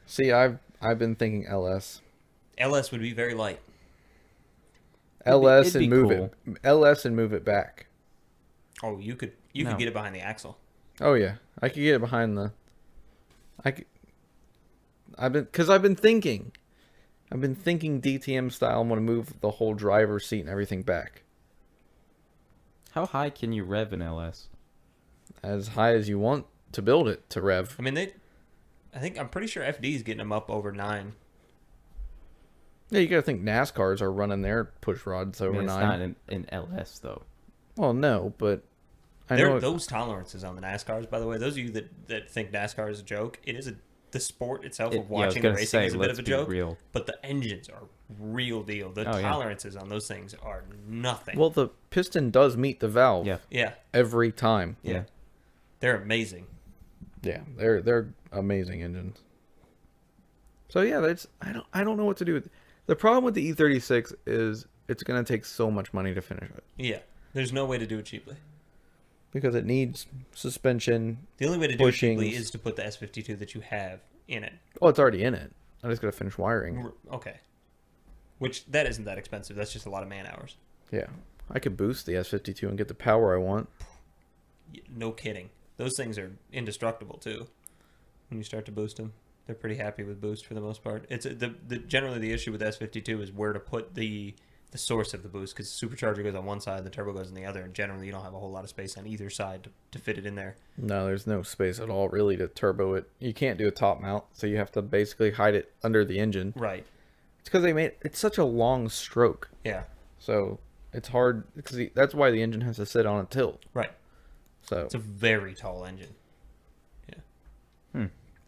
See, I've been thinking LS. LS would be very light. LS it'd be and move cool. it. LS and move it back. Oh, you could No. get it behind the axle. Oh yeah, I could get it behind the. I've been thinking DTM style. I'm gonna move the whole driver's seat and everything back How high can you rev an LS? as high as you want to build it to rev. I mean, I'm pretty sure FD's getting them up over 9. Yeah, you gotta think NASCARs are running their push rods I over mean, it's 9. not an LS though. Well, no, but I There know are those tolerances on the NASCARs, by the way. Those of you that think NASCAR is a joke, the sport itself of Yeah, I was watching the gonna racing say, is a bit let's of a be joke. real. But the engines are real deal. The Oh, yeah. tolerances on those things are nothing. Well, the piston does meet the valve Yeah. yeah, every time. yeah, they're amazing. Yeah, they're amazing engines. So yeah, that's I don't know what to do with the problem with the E36 is it's gonna take so much money to finish it Yeah, there's no way to do it cheaply. because it needs suspension. The only way to do it cheaply Bushings. is to put the S52 that you have in it. Oh, it's already in it. I just gotta finish wiring. Okay. Which, that isn't that expensive. That's just a lot of man hours. Yeah, I could boost the S52 and get the power I want. No kidding. Those things are indestructible, too. When you start to boost them. They're pretty happy with boost for the most part. It's generally the issue with S52 is where to put the source of the boost, because the supercharger goes on one side, the turbo goes on the other, and generally you don't have a whole lot of space on either side to fit it in there. No, there's no space at all really to turbo it. You can't do a top mount, so you have to basically hide it under the engine. Right. It's because it's such a long stroke, Yeah. so it's hard. Because that's why the engine has to sit on a tilt. Right. So It's a very tall engine.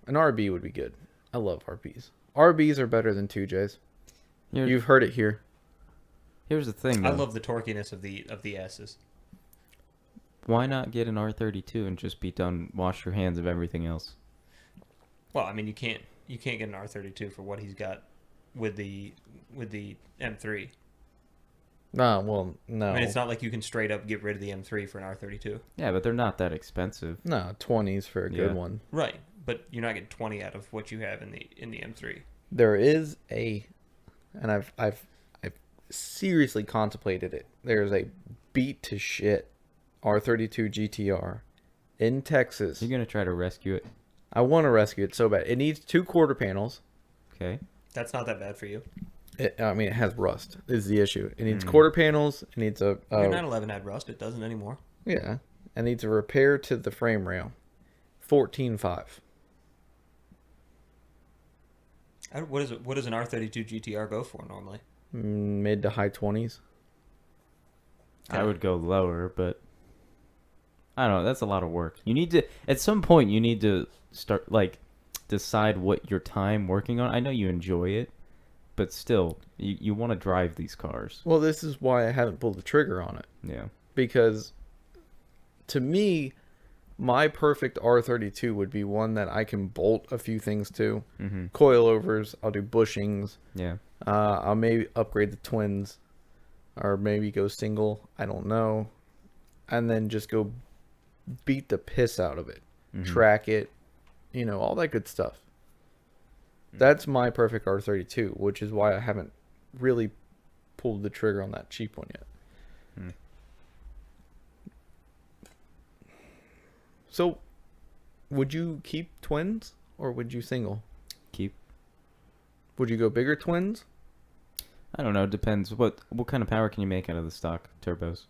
an RB would be good. I love RBs. RBs are better than 2Js. You've heard it here. Here's the thing, though. I love the torquiness of the S's. Why not get an R32 and just be done? Wash your hands of everything else. Well, I mean, you can't get an R32 for what he's got with the M3. No, well, no. I mean, it's not like you can straight up get rid of the M3 for an R32. Yeah, but they're not that expensive. No, 20s for a good Yeah. one. Right, but you're not getting 20 out of what you have in the M3. There is and I've seriously contemplated it. There's a beat to shit R32 GTR in Texas. You're gonna try to rescue it. I want to rescue it so bad. It needs 2 quarter panels Okay. That's not that bad for you. It has rust. Is the issue? It needs Mm. quarter panels. It needs Your 911 had rust. It doesn't anymore. yeah. It needs a repair to the frame rail. 14.5. What does an R32 GTR go for normally? Mid to high 20s. I would go lower, but I don't know. That's a lot of work. You need to, at some point, you need to start, like, decide what your time working on. I know you enjoy it, but still, you want to drive these cars. Well, this is why I haven't pulled the trigger on it. Yeah. Because to me, my perfect R32 would be one that I can bolt a few things to. Mm-hmm. Coilovers, I'll do bushings. Yeah. I'll maybe upgrade the twins, or maybe go single. I don't know, and then just go beat the piss out of it, Mhm. track it, all that good stuff. That's my perfect R32, which is why I haven't really pulled the trigger on that cheap one yet. Hmm. So, would you keep twins or would you single? Keep. Would you go bigger twins? I don't know. Depends. What kind of power can you make out of the stock turbos?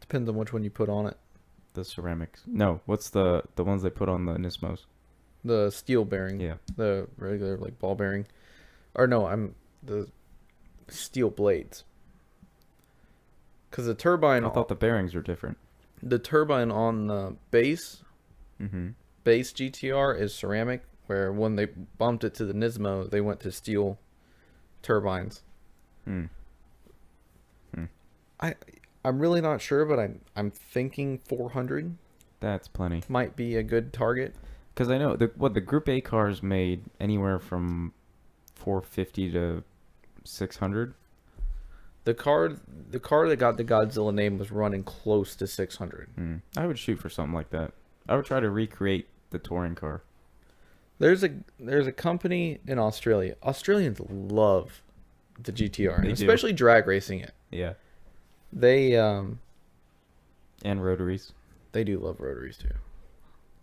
Depends on which one you put on it. The ceramics. No. What's the ones they put on the Nismos? The steel bearing. Yeah. The regular like ball bearing. Or no, I'm the steel blades. Because the turbine, I thought the bearings were different. the turbine on the base Mm-hmm. GTR is ceramic. Where when they bumped it to the Nismo, they went to steel turbines. Hmm. I'm really not sure, but I'm thinking 400 That's plenty. might be a good target. Because I know the Group A cars made anywhere from 450 to 600. The car that got the Godzilla name was running close to 600. I would shoot for something like that. I would try to recreate the touring car. There's a company in Australia. Australians love the GTR, They and do. especially drag racing it. Yeah. They And rotaries. they do love rotaries too.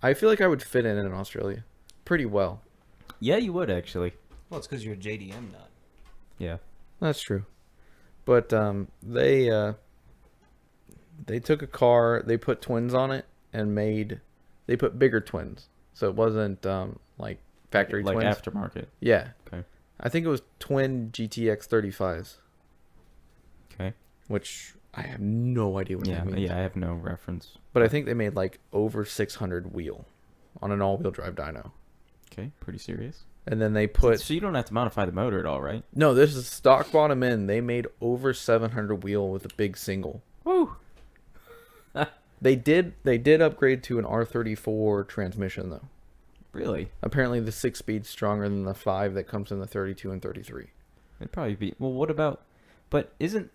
I feel like I would fit in Australia pretty well. Yeah, you would actually. Well, it's because you're a JDM nut. Yeah. That's true. But they took a car, they put twins on it, and they put bigger twins, so it wasn't like factory like twins. aftermarket. Yeah. Okay. I think it was twin GTX 35s, Okay. which I have no idea what Yeah. that means. Yeah. I have no reference. But I think they made like over 600 wheel on an all-wheel drive dyno. Okay. Pretty serious. And then they put So you don't have to modify the motor at all, right? no, this is stock bottom end. They made over 700 wheel with a big single. Woo. They did upgrade to an R34 transmission though. Really? Apparently the 6-speed's stronger than the 5 that comes in the 32 and 33. It'd probably be. Well, what about? But isn't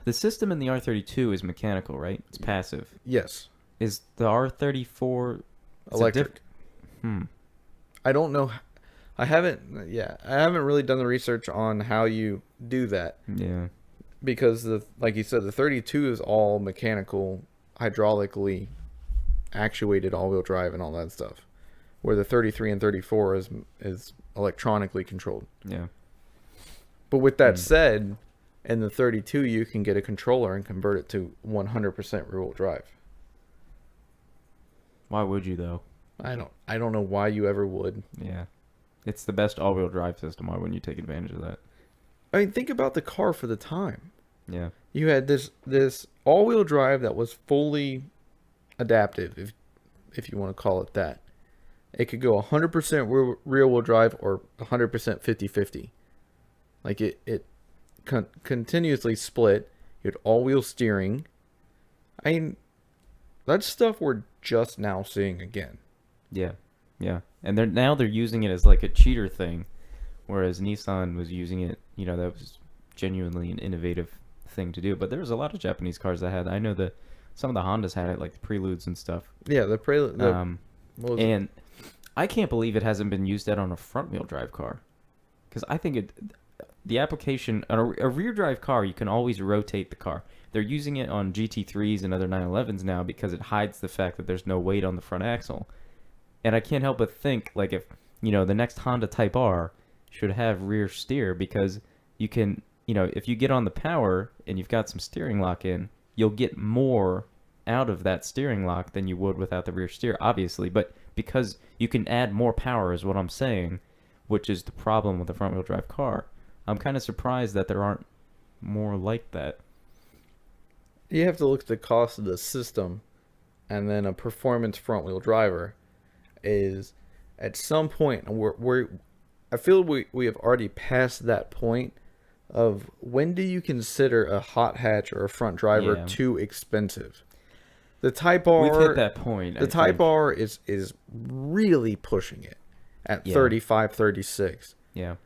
the system in the R32 is mechanical, right? It's passive. Yes, Is the R34 it's a electric. Hmm. I don't know. I haven't really done the research on how you do that Yeah. because like you said, the 32 is all mechanical, hydraulically actuated all-wheel drive and all that stuff, where the 33 and 34 is electronically controlled. Yeah. But with that said, in the 32 you can get a controller and convert it to 100% rear-wheel drive. Why would you though? I don't know why you ever would. Yeah. It's the best all-wheel drive system. Why wouldn't you take advantage of that? I mean, think about the car for the time. Yeah. You had this all-wheel drive that was fully adaptive, if you want to call it that. It could go 100% rear-wheel drive or 100% 50-50. Like it continuously split. You had all-wheel steering. I mean, that's stuff we're just now seeing again. Yeah. Yeah. And they're using it as like a cheater thing, whereas Nissan was using it. You know, that was genuinely an innovative thing to do. But there was a lot of Japanese cars that had. I know that some of the Hondas had it, like the Preludes and stuff. Yeah, the Prelude. What was it? And I can't believe it hasn't been used yet on a front-wheel drive car, because I think the application on a rear drive car, you can always rotate the car. They're using it on GT3s and other 911s now because it hides the fact that there's no weight on the front axle. And I can't help but think, like, if the next Honda Type R should have rear steer because you can, if you get on the power and you've got some steering lock in, you'll get more out of that steering lock than you would without the rear steer, obviously. But because you can add more power is what I'm saying, which is the problem with the front-wheel drive car. I'm kind of surprised that there aren't more like that. You have to look at the cost of the system, and then a performance front-wheel driver is at some point, I feel we have already passed that point of when do you consider a hot hatch or a front driver Yeah. too expensive? The Type R, We've hit that point. the I Type think. R is really pushing it at Yeah. 35, 36. Yeah.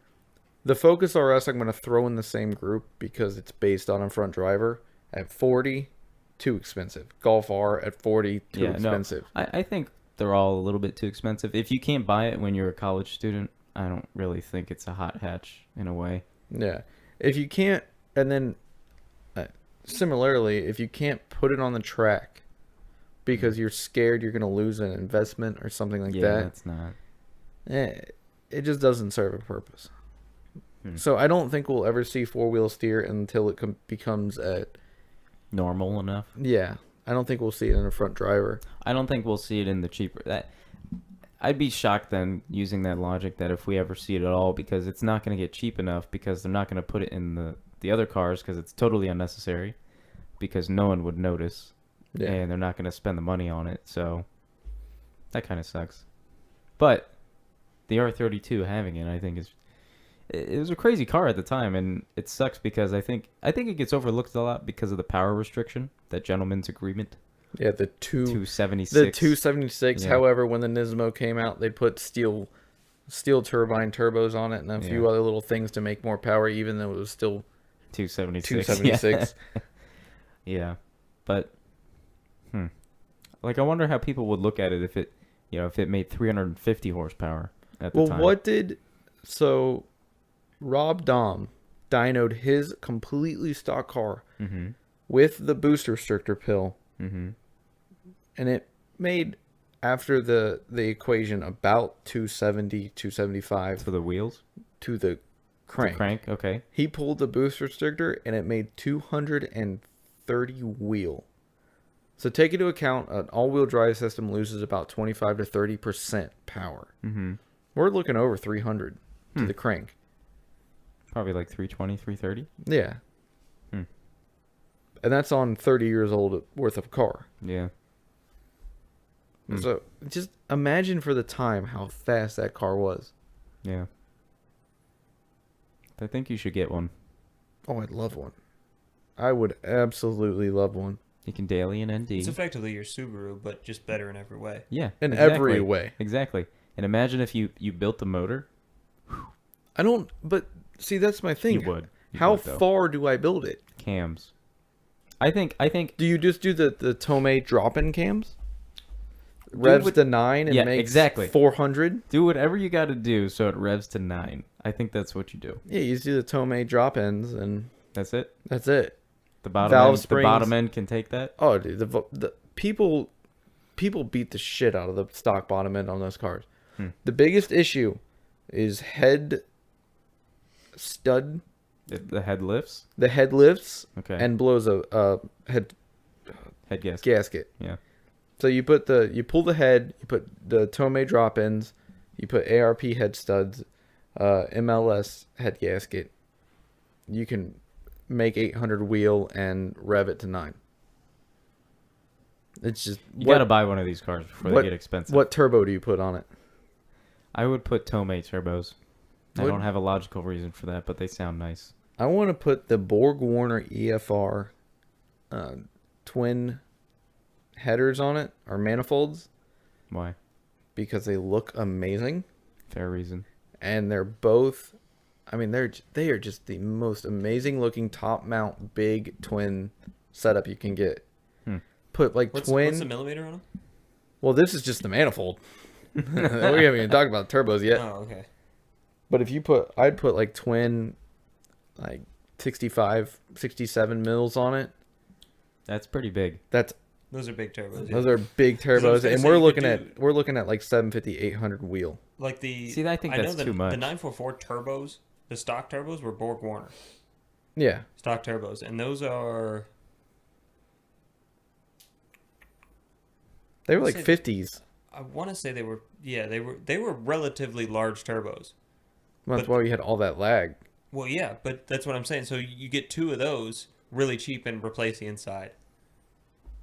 The Focus RS I'm going to throw in the same group because it's based on a front driver at 40, too expensive. Golf R at 40, too expensive. No, I think they're all a little bit too expensive. If you can't buy it when you're a college student, I don't really think it's a hot hatch in a way. Yeah. If you can't, and then similarly, if you can't put it on the track because you're scared you're going to lose an investment or something like Yeah, that, that's not. it just doesn't serve a purpose. Hmm. So I don't think we'll ever see four-wheel steer until it becomes Normal enough. yeah. I don't think we'll see it in a front driver. I don't think we'll see it in the cheaper. I'd be shocked then using that logic that if we ever see it at all, because it's not going to get cheap enough because they're not going to put it in the other cars because it's totally unnecessary because no one would notice Yeah. and they're not going to spend the money on it. So that kind of sucks. But the R32 having it, I think it was a crazy car at the time, and it sucks because I think it gets overlooked a lot because of the power restriction, that gentleman's agreement. Yeah, the 276. The 276. Yeah. However, when the Nismo came out, they put steel turbine turbos on it and a few other little things to make more power, even though it was still 276. 276. Yeah, but like I wonder how people would look at it if it made 350 horsepower at the time. So Rob Dahm dynoed his completely stock car Mm-hmm. with the booster restrictor pill, Mm-hmm. and it made, after the equation, about 270, 275 For the wheels? to the crank. The crank, okay. He pulled the boost restrictor and it made 230 wheel. So take into account an all-wheel drive system loses about 25 to 30% power. Mm-hmm. We're looking over 300 to the crank. Probably like 320, 330. Yeah. Hmm. And that's on 30 years old worth of car. Yeah. Hmm. So just imagine for the time how fast that car was. Yeah. I think you should get one. Oh, I'd love one. I would absolutely love one. You can daily and ND. It's effectively your Subaru, but just better in every way. Yeah. In exactly. every way. Exactly. And imagine if you built the motor. I don't, but see, that's my thing. You would. You How would, though. far do I build it? Cams. I think Do you just do the Tomei drop-in cams? Revs what- to 9 and Yeah, makes exactly. 400? do whatever you got to do so it revs to 9. I think that's what you do. Yeah, you just do the Tomei drop-ins and That's it. that's it. The bottom Valve end, the springs. bottom end can take that. Oh, dude, the people beat the shit out of the stock bottom end on those cars. Hmm. The biggest issue is head stud. The head lifts. The head lifts Okay. and blows a head head gasket. gasket. Yeah. So you pull the head, you put the Tomei drop-ins, you put ARP head studs, MLS head gasket. You can make 800 wheel and rev it to 9. It's just You got to buy one of these cars before what- they get expensive. what turbo do you put on it? I would put Tomei turbos. I Would- don't have a logical reason for that, but they sound nice. I want to put the Borg Warner EFR twin headers on it, or manifolds, Why? because they look amazing. Fair reason. And they're both, I mean, they are just the most amazing looking top mount big twin setup you can get. Put like What's twin. the millimeter on them? Well, this is just the manifold. We haven't even talked about turbos yet. Oh, okay. But if you I'd put like twin, like 65, 67 mils on it. That's pretty big. That's Those are big turbos. Those are big I was turbos, gonna and say you could we're looking at like 750, 800 wheel. like the. See, I think know that's the, too much. The 944 turbos, the stock turbos were Borg Warner Yeah, stock turbos, and those are. they were Let's like say- 50s. I want to say they were. Yeah, they were relatively large turbos. That's but- why we had all that lag. Well, yeah, but that's what I'm saying. So you get two of those really cheap and replace the inside,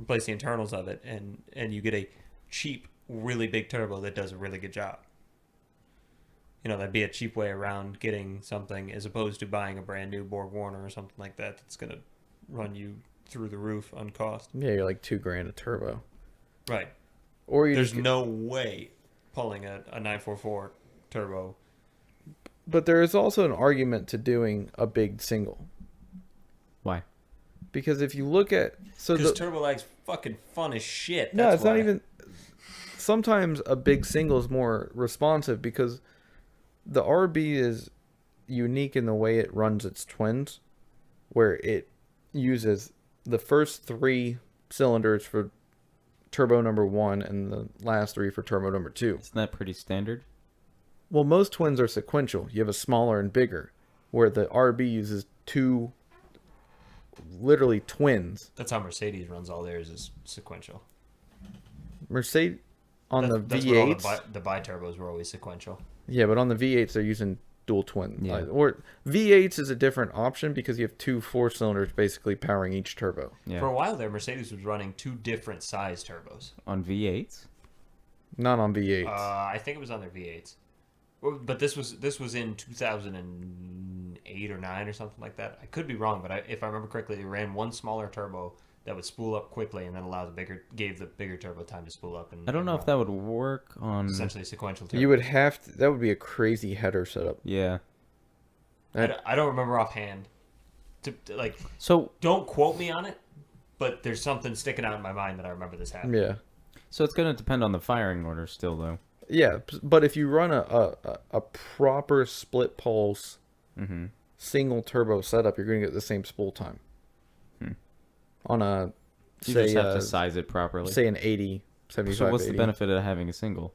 replace the internals of it, and you get a cheap, really big turbo that does a really good job. You know, that'd be a cheap way around getting something as opposed to buying a brand new Borg Warner or something like that that's going to run you through the roof on cost. Yeah, you're like $2,000 a turbo. Right. Or you There's just, no way pulling a 944 turbo. but there is also an argument to doing a big single. Why? Because if you look at Because turbo lag's fucking fun as shit. no, That's it's not why. even. Sometimes a big single is more responsive because the RB is unique in the way it runs its twins, where it uses the first 3 cylinders for turbo number 1 and the last 3 for turbo number 2. Isn't that pretty standard? Well, most twins are sequential. You have a smaller and bigger, where the RB uses 2 literally twins. That's how Mercedes runs all theirs is sequential. Mercedes on That's the what all V8s. the bi-turbos were always sequential. Yeah, but on the V8s they're using dual twin. Yeah. Or V8s is a different option because you have 2 4-cylinders basically powering each turbo. Yeah. For a while there, Mercedes was running 2 different size turbos. On V8s? Not on V8s. I think it was on their V8s. Well, but this was in 2008 or 9 or something like that. I could be wrong, but if I remember correctly, they ran one smaller turbo that would spool up quickly and then gave the bigger turbo time to spool up. And I don't know if that would work on. essentially sequential turbo. You would have to. That would be a crazy header setup. Yeah. I don't remember offhand. Like, So don't quote me on it, but there's something sticking out in my mind that I remember this happening. Yeah. it's going to depend on the firing order still, though. Yeah, but if you run a proper split pulse Mm-hmm. single turbo setup, you're going to get the same spool time. On a You say just have to size it properly. say an 80, 75, So what's 80. the benefit of having a single?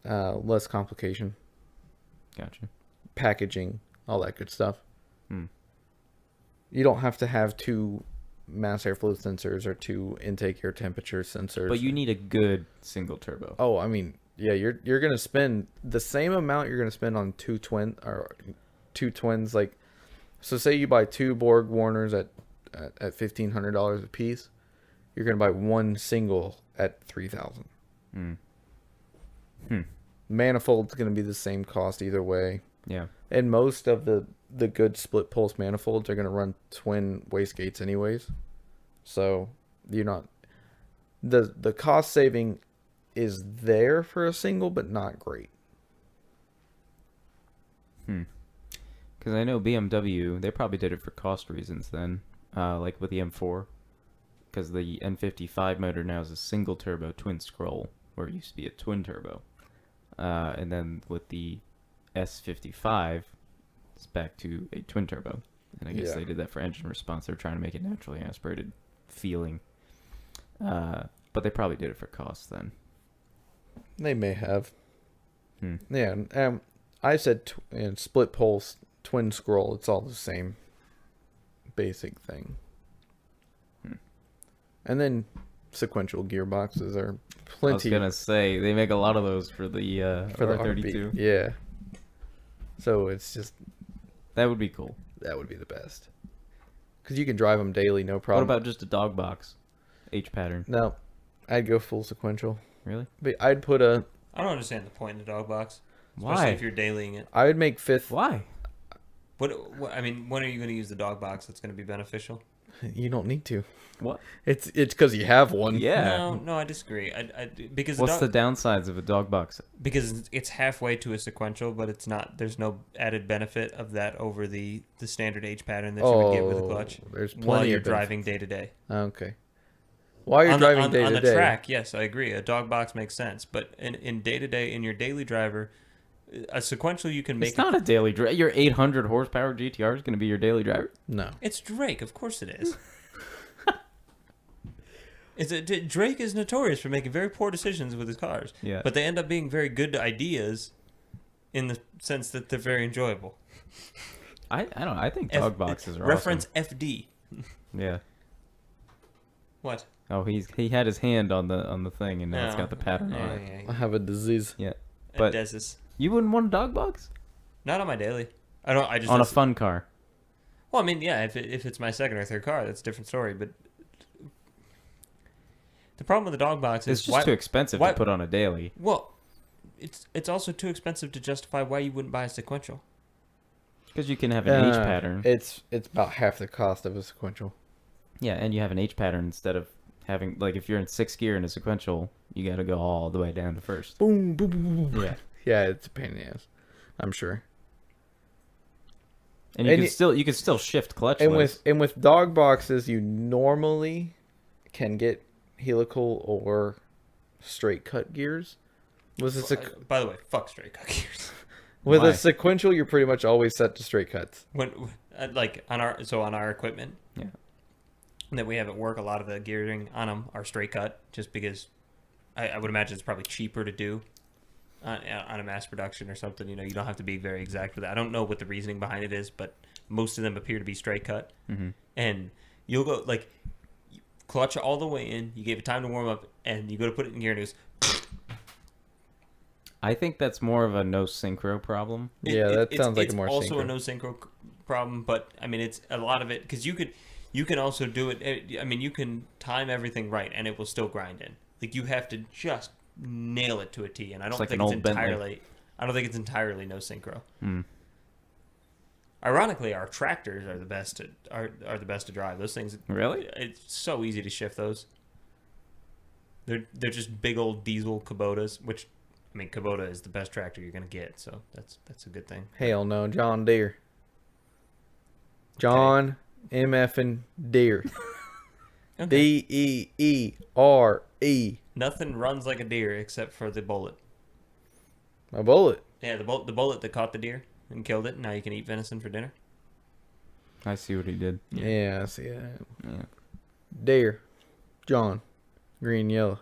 Less complication, Gotcha. packaging, all that good stuff. Hmm. You don't have to have 2 mass airflow sensors or 2 intake air temperature sensors. But you need a good single turbo. Oh, I mean, yeah, you're gonna spend the same amount you're gonna spend on 2 twins. Like, so say you buy 2 Borg Warners at $1,500 a piece, you're gonna buy 1 single at $3,000. Manifold's gonna be the same cost either way, Yeah. and most of the good split pulse manifolds are gonna run twin wastegates anyways, so you're not the cost saving is there for a single, but not great. Because I know BMW, they probably did it for cost reasons then. Like with the M4. Because the N55 motor now is a single turbo twin scroll, where it used to be a twin turbo. And then with the S55, it's back to a twin turbo. And I guess Yeah. they did that for engine response. They're trying to make it naturally aspirated feeling. But they probably did it for cost then. They may have. Hmm. Yeah, I said split pulse, twin scroll. It's all the same basic thing. And then sequential gearboxes are I was plenty gonna say they make a lot of those for the for the R32. RB. Yeah. So it's just That would be cool. that would be the best. Because you can drive them daily, no What problem. about just a dog box, H pattern? No, I'd go full sequential. Really? But I'd put a. I don't understand the point in the dog box, especially Why? if you're dailying it. I would make fifth. Why? What I mean, when are you going to use the dog box that's going to be beneficial? You don't need to. What? It's because you have one. Yeah. No, I disagree. Because What's the downsides of a dog box? because it's halfway to a sequential, but it's not. There's no added benefit of that over the standard H pattern that you would get with a clutch There's plenty while you're of driving day to day. Okay. While you're On driving day on to the day. track, yes, I agree. A dog box makes sense, but in day to day, in your daily driver, a sequential you can make. It's not a daily driver. Your 800 horsepower GTR is going to be your daily driver. No. It's Drake, of course it is. Drake is notorious for making very poor decisions with his cars. Yeah. But they end up being very good ideas in the sense that they're very enjoyable. I don't know. I think dog boxes are Reference FD. awesome. Yeah. What? Oh, he had his hand on the thing, and now it's Oh, got the pattern on it. I have a disease. Yeah. But But you wouldn't want a dog box not on my daily. I don't. I just on a fun car. Well, I mean, yeah. If it's my second or third car, that's a different story. But the problem with the dog box is It's just too expensive why- to put on a daily. Well, it's also too expensive to justify why you wouldn't buy a sequential. Because you can have an H pattern. It's about half the cost of a sequential. Yeah, and you have an H pattern instead of having, like, if you're in 6th gear in a sequential, you got to go all the way down to first. Boom, boom, boom, boom. Yeah. Yeah, it's a pain in the ass. I'm sure. And you And can still shift clutch. And with dog boxes, you normally can get helical or straight cut gears. By the way, fuck straight cut gears. With Why? a sequential, you're pretty much always set to straight cuts. When like on our equipment, Yeah. that we have at work, a lot of the gearing on them are straight cut, just because I would imagine it's probably cheaper to do on a mass production or something. You know, you don't have to be very exact with it. I don't know what the reasoning behind it is, but most of them appear to be straight cut. Mm-hmm. And you'll go like clutch all the way in. You gave it time to warm up, and you go to put it in gear, and it goes. I think that's more of a no synchro problem. Yeah, that sounds like it's a more also synchro. a no synchro problem, but I mean it's a lot of it because you can also do it. I mean you can time everything right and it will still grind in. Like you have to just nail it to a T, and I don't like think an it's old Bentley. entirely. I don't think it's entirely no synchro. Hmm. Ironically, our tractors are the best are the best to drive. Those things Really? it's so easy to shift those. They're just big old diesel Kubotas, which I mean Kubota is the best tractor you're gonna get, so that's a good thing. Hell no, John Deere. John MFing Deere. Okay. Deere. Nothing runs like a deer except for the bullet. A bullet. Yeah, the bullet that caught the deer and killed it. And now you can eat venison for dinner. I see what he did. Yeah, I see that. Yeah. Deere. John. Green, yellow.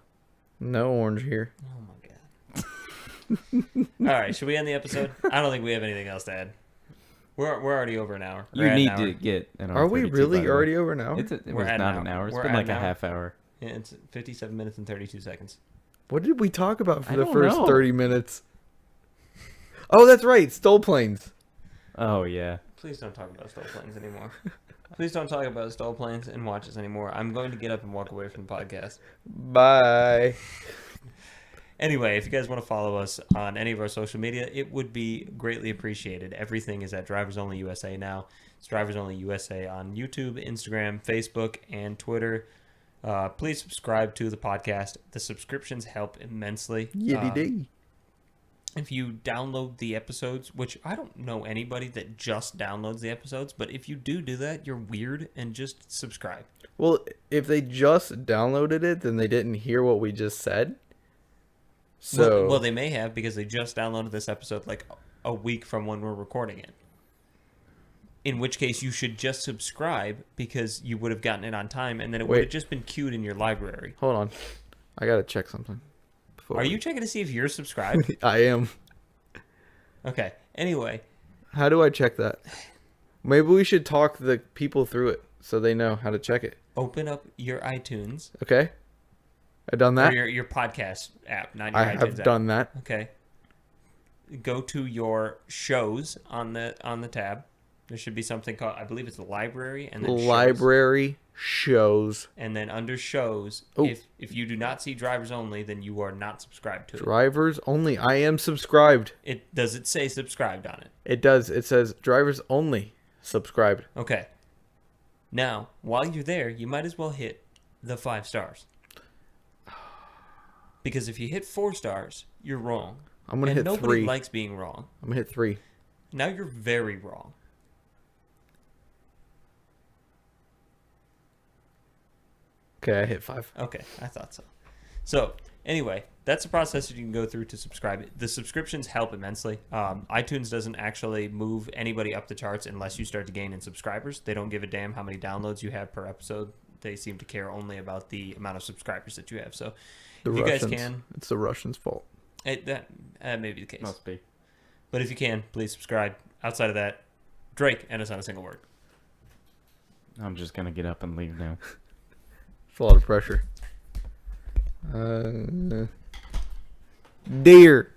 No orange here. Oh my god. All right, should we end the episode? I don't think we have anything else to add. We're already over an hour. You need to get an Are we R32, by really the way. already over now? It We're was at not an an hour. hour. It's We're been at like an a hour. half hour. Yeah, it's 57 minutes and 32 seconds. What did we talk about for I the don't first know. 30 minutes? Oh, that's right. Stole planes. Oh yeah. Please don't talk about stole planes anymore. Please don't talk about stole planes and watches anymore. I'm going to get up and walk away from the podcast. Bye. Anyway, if you guys want to follow us on any of our social media, it would be greatly appreciated. Everything is at Drivers Only USA now. It's Drivers Only USA on YouTube, Instagram, Facebook, and Twitter. Please subscribe to the podcast. The subscriptions help immensely. Yiddy dee. If you download the episodes, which I don't know anybody that just downloads the episodes, but if you do that, you're weird, and just subscribe. Well, if they just downloaded it, then they didn't hear what we just said. So, Well, they may have because they just downloaded this episode like a week from when we're recording it. In which case, you should just subscribe because you would have gotten it on time, and then it would have Wait. just been queued in your library. hold on. I got to check something. before Are we- you checking to see if you're subscribed? I am. Okay. Anyway, How do I check that? Maybe we should talk the people through it so they know how to check it. open up your iTunes Okay? I done that? or your podcast app, not your I iTunes have app. done that. Okay. Go to your shows on the tab. There should be something called, I believe it's the library, and then shows. Library shows. And then under shows, Oh. if you do not see drivers only, then you are not subscribed to it. Drivers only. I am subscribed. Does it say subscribed on it? It does. It says drivers only subscribed. Okay. Now, while you're there, you might as well hit the 5 stars. Because if you hit 4 stars, you're wrong. I'm going to And hit nobody 3. likes being wrong. I'm going to hit 3. Now you're very wrong. Okay, I hit 5. Okay, I thought so. So, anyway, that's the process that you can go through to subscribe. The subscriptions help immensely. iTunes doesn't actually move anybody up the charts unless you start to gain in subscribers. They don't give a damn how many downloads you have per episode. They seem to care only about the amount of subscribers that you have. So The if you Russians. guys can, It's the Russians' fault. that may be the case. Must be. But if you can, please subscribe. Outside of that, Drake, end us on a single word. I'm just gonna get up and leave now. It's a lot of pressure. Deer.